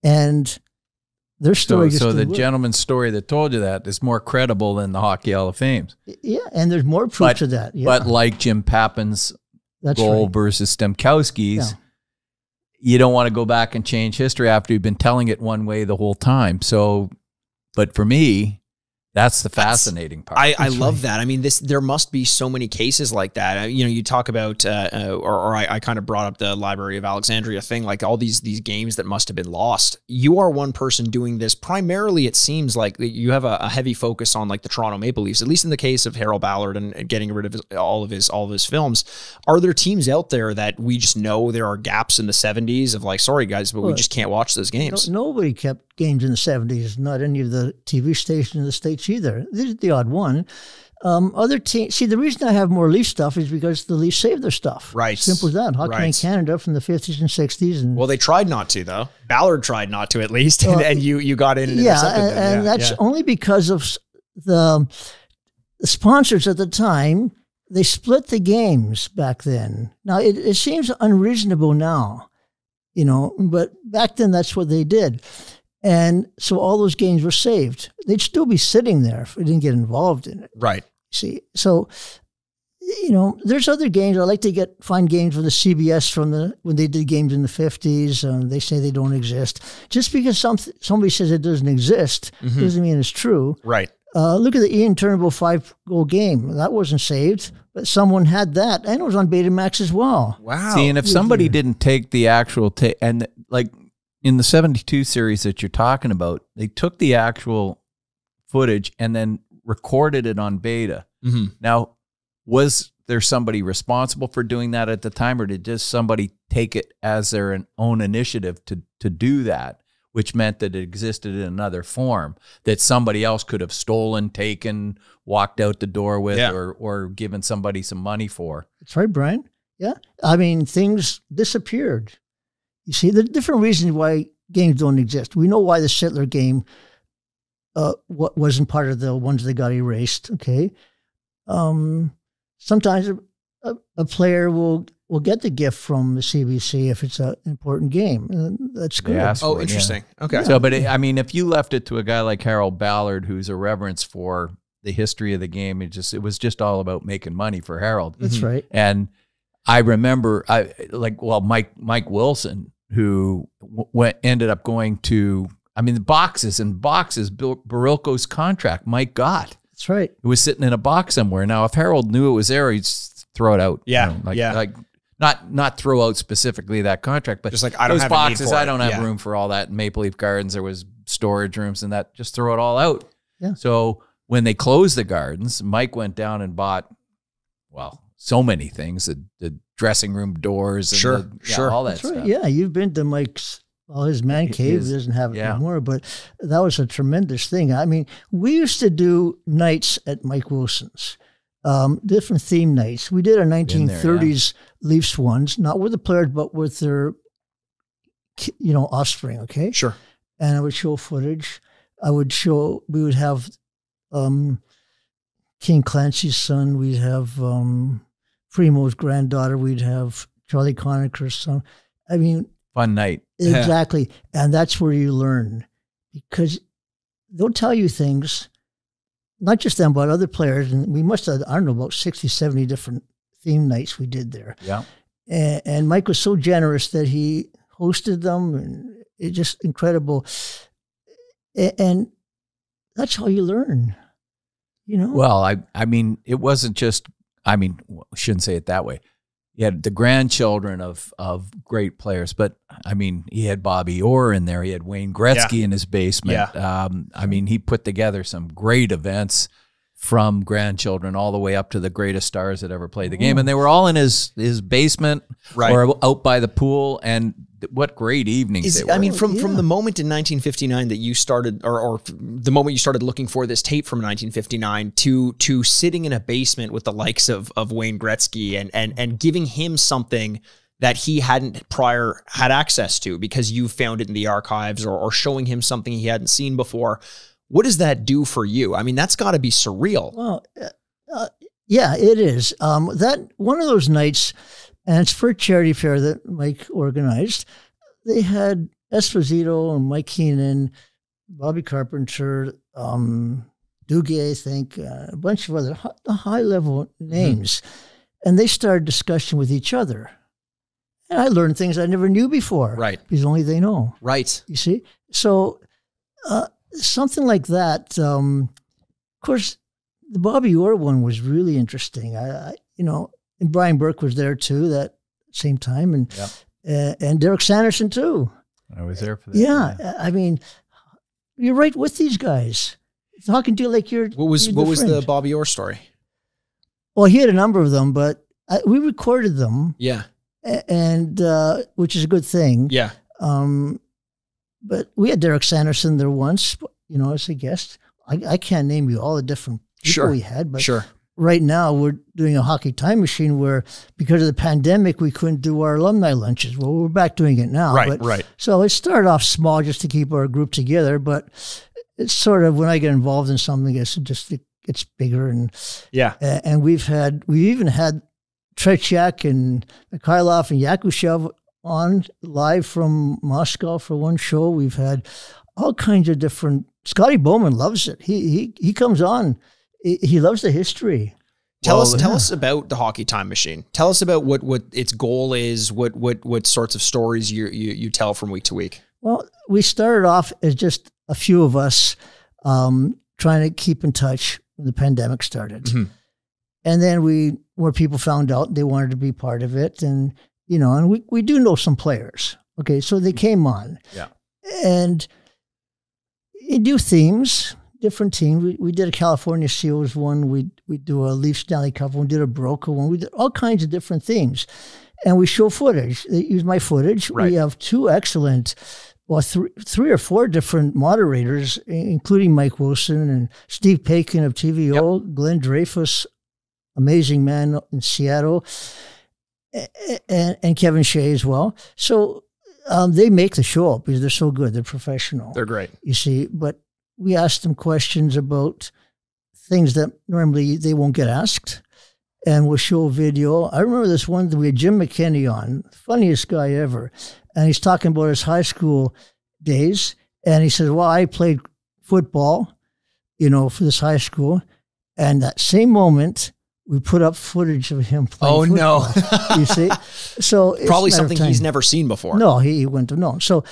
S4: And their story
S3: So the gentleman's story that told you that is more credible than the Hockey Hall of Fame's.
S4: Yeah, and there's more proof to that. Yeah.
S3: But like Jim Pappin's goal versus Stemkowski's, you don't want to go back and change history after you've been telling it one way the whole time. So, but for me, that's the fascinating part.
S2: I love that. I mean, there must be so many cases like that. You know, you talk about, I kind of brought up the Library of Alexandria thing, like all these games that must have been lost. You are one person doing this. Primarily, it seems like you have a heavy focus on like the Toronto Maple Leafs, at least in the case of Harold Ballard and getting rid of all of his films. Are there teams out there that we just know there are gaps in the 70s of like, sorry guys, but we just can't watch those games?
S4: Nobody kept games in the 70s, not any of the TV stations in the States either. This is the odd one. Other teams, see, the reason I have more Leaf stuff is because the Leafs saved their stuff.
S2: Right.
S4: Simple as that. Hockey in Canada from the 50s and 60s. And
S2: well, they tried not to, though. Ballard tried not to, at least, and you got in and intercepted them.
S4: And that's only because of the sponsors at the time. They split the games back then. Now, it seems unreasonable now, you know, but back then that's what they did. And so all those games were saved. They'd still be sitting there if we didn't get involved in it.
S2: Right.
S4: See, so, you know, there's other games. I like to find games from the CBS when they did games in the 50s. They say they don't exist. Just because somebody says it doesn't exist doesn't mean it's true.
S2: Right.
S4: Look at the Ian Turnbull 5-goal game. That wasn't saved, but someone had that, and it was on Betamax as well.
S2: Wow.
S3: See, and if somebody didn't take the actual and like in the 72 series that you're talking about, they took the actual footage and then recorded it on beta.
S2: Mm-hmm.
S3: Now, was there somebody responsible for doing that at the time, or did just somebody take it as their own initiative to do that, which meant that it existed in another form that somebody else could have stolen, taken, walked out the door with, or given somebody some money for?
S4: That's right, Brian. Yeah. I mean, things disappeared. You see, the different reasons why games don't exist. We know why the Sittler game wasn't part of the ones that got erased, okay? Sometimes a player will get the gift from the CBC if it's an important game. That's good.
S2: Oh, interesting. Yeah. Okay.
S3: So, but I mean, if you left it to a guy like Harold Ballard, who's a reverence for the history of the game, it was just all about making money for Harold.
S4: That's right.
S3: And I remember, Mike Wilson, who ended up going to, I mean, the boxes and boxes, Barilko's contract, Mike got.
S4: That's right.
S3: It was sitting in a box somewhere. Now, if Harold knew it was there, he'd just throw it out.
S2: Yeah,
S3: Like not throw out specifically that contract, but
S2: just like I don't have
S3: boxes.
S2: A need for
S3: I don't
S2: it.
S3: have room for all that. In Maple Leaf Gardens, there was storage rooms and that. Just throw it all out.
S4: Yeah.
S3: So when they closed the gardens, Mike went down and bought, so many things: the dressing room doors, and all that stuff.
S4: Right. Yeah, you've been to Mike's. Well, his man cave doesn't have it anymore, but that was a tremendous thing. I mean, we used to do nights at Mike Wilson's, different theme nights. We did our 1930s Leafs ones, not with the players, but with their, offspring. Okay,
S2: sure.
S4: And I would show footage. We would have King Clancy's son. We'd have Primo's granddaughter. We'd have Charlie Conacher's son. I mean,
S3: fun night.
S4: Exactly. And that's where you learn, because they'll tell you things, not just them, but other players. And we must have, I don't know, about 60, 70 different theme nights we did there.
S3: Yeah.
S4: And Mike was so generous that he hosted them, and it's just incredible. And that's how you learn,
S3: Well, I mean, it wasn't just, shouldn't say it that way. He had the grandchildren of great players, but I mean, he had Bobby Orr in there. He had Wayne Gretzky in his basement.
S2: Yeah.
S3: I mean, he put together some great events from grandchildren all the way up to the greatest stars that ever played the game. And they were all in his basement or out by the pool. And what great evenings they were.
S2: I mean, from the moment in 1959 that you started, or the moment you started looking for this tape from 1959 to sitting in a basement with the likes of Wayne Gretzky and giving him something that he hadn't prior had access to because you found it in the archives or showing him something he hadn't seen before. What does that do for you? I mean, that's got to be surreal.
S4: Well, yeah, it is. That one of those nights, and it's for a charity fair that Mike organized. They had Esposito and Mike Keenan, Bobby Carpenter, Duguay, I think, a bunch of other high-level names. And they started discussion with each other. And I learned things I never knew before.
S2: Right.
S4: Because only they know.
S2: Right.
S4: You see? So something like that. Of course, the Bobby Orr one was really interesting. And Brian Burke was there too that same time. And Derek Sanderson too.
S3: I was there for that.
S4: Yeah. I mean, you're right with these guys. Talking to you like you're
S2: What was the Bobby Orr story?
S4: Well, he had a number of them, but we recorded them.
S2: Yeah.
S4: And which is a good thing.
S2: Yeah.
S4: But we had Derek Sanderson there once, as a guest. I can't name you all the different people we had, but right now we're doing a hockey time machine where because of the pandemic, we couldn't do our alumni lunches. Well, we're back doing it now.
S2: Right.
S4: So it started off small just to keep our group together, but it's sort of when I get involved in something, it gets bigger. And we've even had Tretiak and Mikhailov and Yakushev on live from Moscow for one show. We've had all kinds of different. Scotty Bowman loves it. He comes on. He loves the history.
S2: Tell us about the Hockey Time Machine. Tell us about what its goal is. What sorts of stories you tell from week to week.
S4: Well, we started off as just a few of us trying to keep in touch when the pandemic started, and then more people found out they wanted to be part of it, and we do know some players. Okay, so they came on, and you do themes. Different teams. We did a California Seals one. We do a Leaf Stanley Cup one. We did a Barilko one. We did all kinds of different themes. And we show footage. They use my footage. Right. We have two excellent, three or four different moderators, including Mike Wilson and Steve Paikin of TVO, Glenn Dreyfus, amazing man in Seattle, and Kevin Shea as well. So they make the show up because they're so good. They're professional.
S2: They're great.
S4: You see, but we asked them questions about things that normally they won't get asked, and we'll show a video. I remember this one that we had Jim McKinney on, funniest guy ever, and he's talking about his high school days, and he says, well, I played football, for this high school, and that same moment, we put up footage of him playing football. No. You see? So
S2: probably something he's never seen before.
S4: No, he wouldn't have known. So,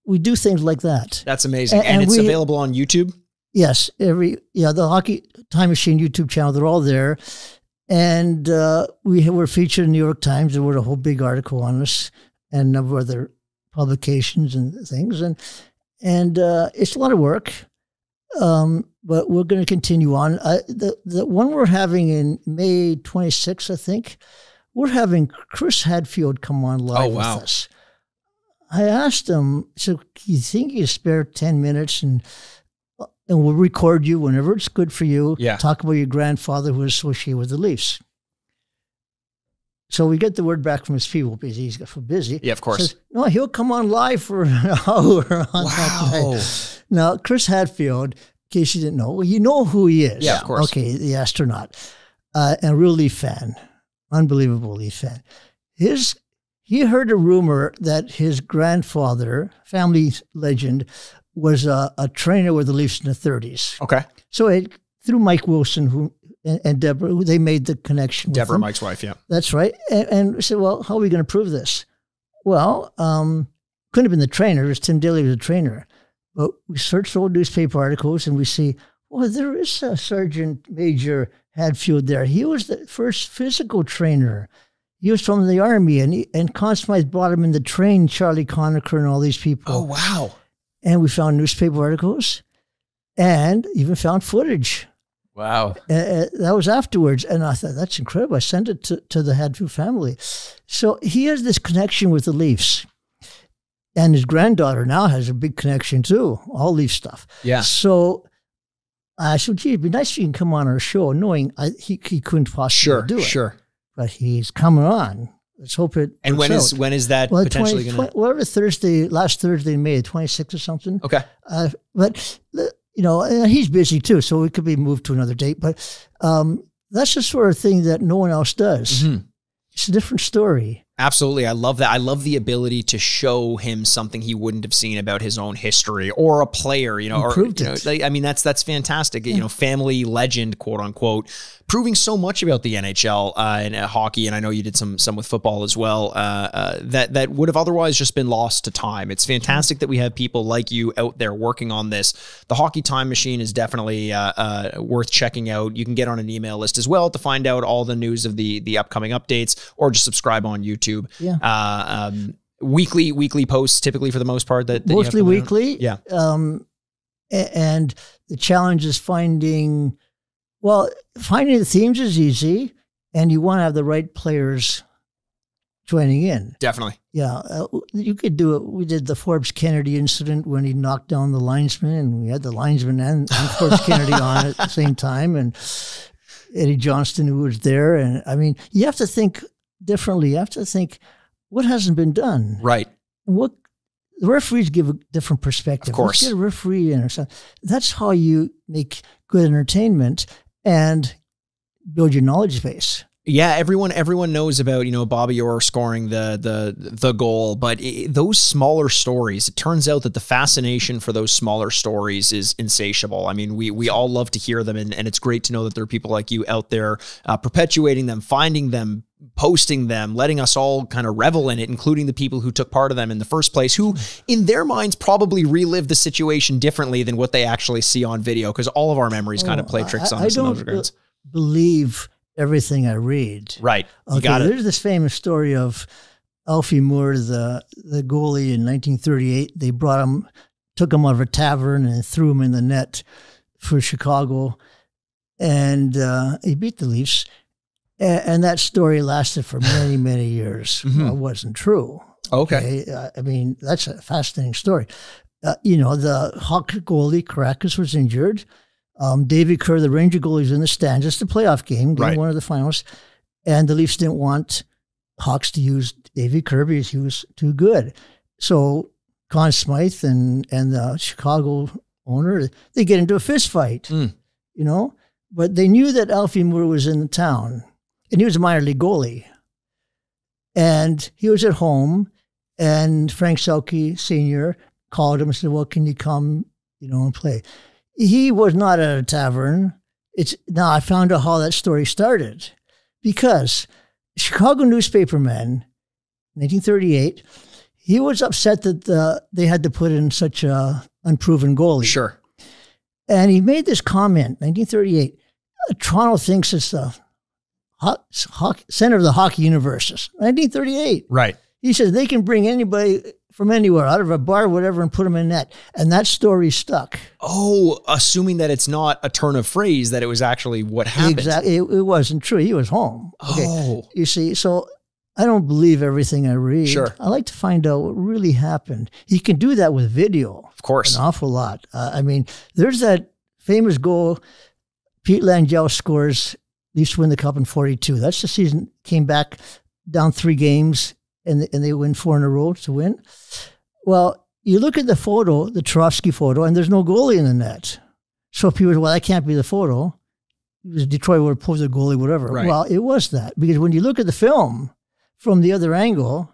S4: we do things like that.
S2: That's amazing. And it's available on YouTube?
S4: Yes. The Hockey Time Machine YouTube channel, they're all there. And we were featured in the New York Times. There were a whole big article on us and a number of other publications and things. And it's a lot of work, but we're going to continue on. The one we're having in May 26th, I think, we're having Chris Hadfield come on live with us. I asked him, so you think you can spare 10 minutes and we'll record you whenever it's good for you.
S2: Yeah. Talk
S4: about your grandfather who was associated with the Leafs. So we get the word back from his people because he's got busy.
S2: Yeah, of course.
S4: Says, no, he'll come on live for an hour on that night. Now, Chris Hadfield, in case you didn't know, well, you know who he is.
S2: Yeah, of course.
S4: Okay, the astronaut. And a real Leaf fan. Unbelievable Leaf fan. He heard a rumor that his grandfather, family legend, was a trainer with the Leafs in the 30s.
S2: Okay.
S4: So through Mike Wilson and Deborah, who they made the connection.
S2: Deborah, Mike's wife, yeah.
S4: That's right. And we said, well, how are we going to prove this? Well, couldn't have been the trainer. It was Tim Daly was the trainer. But we searched old newspaper articles and we see, well, there is a Sergeant Major Hadfield there. He was the first physical trainer. He was from the Army, and Conn Smythe brought him in to train Charlie Conacher and all these people.
S2: Oh, wow.
S4: And we found newspaper articles and even found footage.
S3: Wow.
S4: That was afterwards. And I thought, that's incredible. I sent it to the Hadfield family. So he has this connection with the Leafs. And his granddaughter now has a big connection too, all Leaf stuff.
S2: Yeah.
S4: So I said, gee, it'd be nice if you can come on our show, knowing he couldn't possibly do it.
S2: Sure.
S4: But he's coming on. Let's hope it.
S2: And when is that potentially going to?
S4: Whatever last Thursday in May, the 26th or something.
S2: Okay.
S4: But he's busy too, so it could be moved to another date. But that's the sort of thing that no one else does. Mm-hmm. It's a different story.
S2: Absolutely. I love that. I love the ability to show him something he wouldn't have seen about his own history or a player, I mean, that's fantastic. Yeah. Family legend, quote unquote, proving so much about the NHL and hockey. And I know you did some with football as well, that would have otherwise just been lost to time. It's fantastic that we have people like you out there working on this. The Hockey Time Machine is definitely worth checking out. You can get on an email list as well to find out all the news of the upcoming updates, or just subscribe on YouTube.
S4: Yeah.
S2: Weekly posts, typically for the most part. That
S4: mostly weekly.
S2: Yeah.
S4: And the challenge is finding the themes is easy, and you want to have the right players joining in.
S2: Definitely.
S4: Yeah. You could do it. We did the Forbes Kennedy incident when he knocked down the linesman, and we had the linesman and Forbes Kennedy on at the same time, and Eddie Johnston, who was there. And I mean, you have to think differently. You have to think what hasn't been done.
S2: Right.
S4: And what the referees give a different perspective.
S2: Of course.
S4: Let's get a referee in or something. That's how you make good entertainment and build your knowledge base.
S2: Yeah, everyone knows about, Bobby Orr scoring the goal, but those smaller stories, it turns out that the fascination for those smaller stories is insatiable. I mean, we all love to hear them, and it's great to know that there are people like you out there perpetuating them, finding them, posting them, letting us all kind of revel in it, including the people who took part of them in the first place, who in their minds probably relive the situation differently than what they actually see on video, because all of our memories kind of play tricks on us in those regards.
S4: Believe everything I read.
S2: Right. You
S4: okay,
S2: got it.
S4: There's this famous story of Alfie Moore, the goalie in 1938. They took him out of a tavern and threw him in the net for Chicago. And he beat the Leafs. And that story lasted for many, many years.
S2: Mm-hmm.
S4: Well, it wasn't true.
S2: Okay.
S4: I mean, that's a fascinating story. The hockey goalie, Caracas, was injured. Davy Kerr, the Ranger goalie, was in the stands. It's a playoff game one of the finals. And the Leafs didn't want Hawks to use Davy Kerr because he was too good. So Conn Smythe and the Chicago owner, they get into a fist fight, But they knew that Alfie Moore was in the town, and he was a minor league goalie. And he was at home, and Frank Selke Sr. called him and said, well, can you come, and play? He was not at a tavern. Now I found out how that story started, because Chicago newspaperman, 1938, he was upset that they had to put in such a unproven goalie.
S2: Sure.
S4: And he made this comment, 1938, Toronto thinks it's the center of the hockey universe. 1938.
S2: Right.
S4: He says they can bring anybody from anywhere, out of a bar, whatever, and put them in net. And that story stuck.
S2: Oh, assuming that it's not a turn of phrase, that it was actually what happened.
S4: Exactly. It wasn't true. He was home. Okay.
S2: Oh.
S4: You see, so I don't believe everything I read.
S2: Sure.
S4: I like to find out what really happened. He can do that with video.
S2: Of course.
S4: An awful lot. I mean, there's that famous goal Pete Langell scores, Leafs win the Cup in 42. That's the season, came back down 3 games, and they win 4 in a row to win. Well, you look at the photo, the Turovsky photo, and there's no goalie in the net. So people say, well, that can't be the photo. It was Detroit would have pulled the goalie, whatever.
S2: Right.
S4: Well, it was that. Because when you look at the film from the other angle,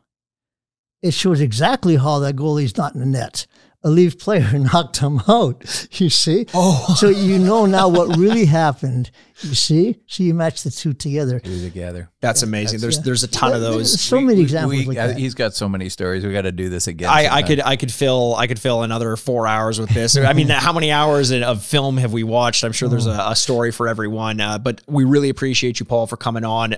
S4: it shows exactly how that goalie's not in the net. A Leaf player knocked him out, you see?
S2: Oh.
S4: So you know now what really happened. You see? So you match the two together.
S3: Together.
S2: That's amazing. There's a ton of those.
S4: There's so many examples like that.
S3: He's got so many stories. We got to do this again.
S2: I could fill another 4 hours with this. I mean, how many hours of film have we watched? I'm sure there's a story for everyone. But we really appreciate you, Paul, for coming on.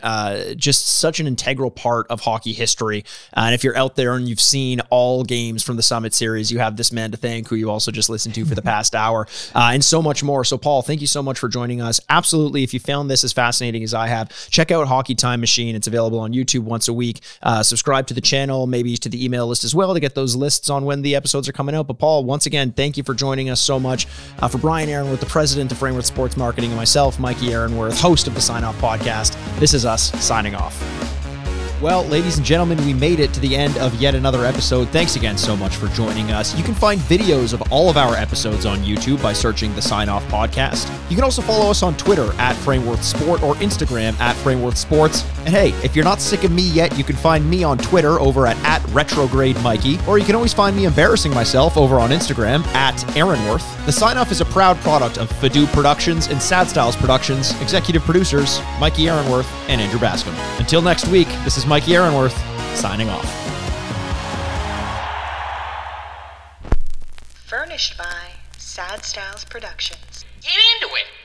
S2: Just such an integral part of hockey history. And if you're out there and you've seen all games from the Summit Series, you have this man to thank, who you also just listened to for the past hour, and so much more. So, Paul, thank you so much for joining us. Absolutely. If you found this as fascinating as I have, check out Hockey Time Machine. It's available on YouTube once a week. Subscribe to the channel, maybe to the email list as well, to get those lists on when the episodes are coming out. But Paul, once again, thank you for joining us so much. For Brian Aaronworth, the president of Frameworth Sports Marketing, and myself, Mikey Aaronworth, host of the Sign Off Podcast, this is us signing off. Well, ladies and gentlemen, we made it to the end of yet another episode. Thanks again so much for joining us. You can find videos of all of our episodes on YouTube by searching the Sign Off Podcast. You can also follow us on Twitter at Frameworth Sport or Instagram at Frameworth Sports. And hey, if you're not sick of me yet, you can find me on Twitter over at Retrograde Mikey, or you can always find me embarrassing myself over on Instagram at Aaronworth. The Sign Off is a proud product of Fadoo Productions and Sad Styles Productions. Executive producers Mikey Aaronworth and Andrew Bascom. Until next week, this is Mikey Aaronworth, signing off.
S1: Furnished by Sad Styles Productions.
S5: Get into it.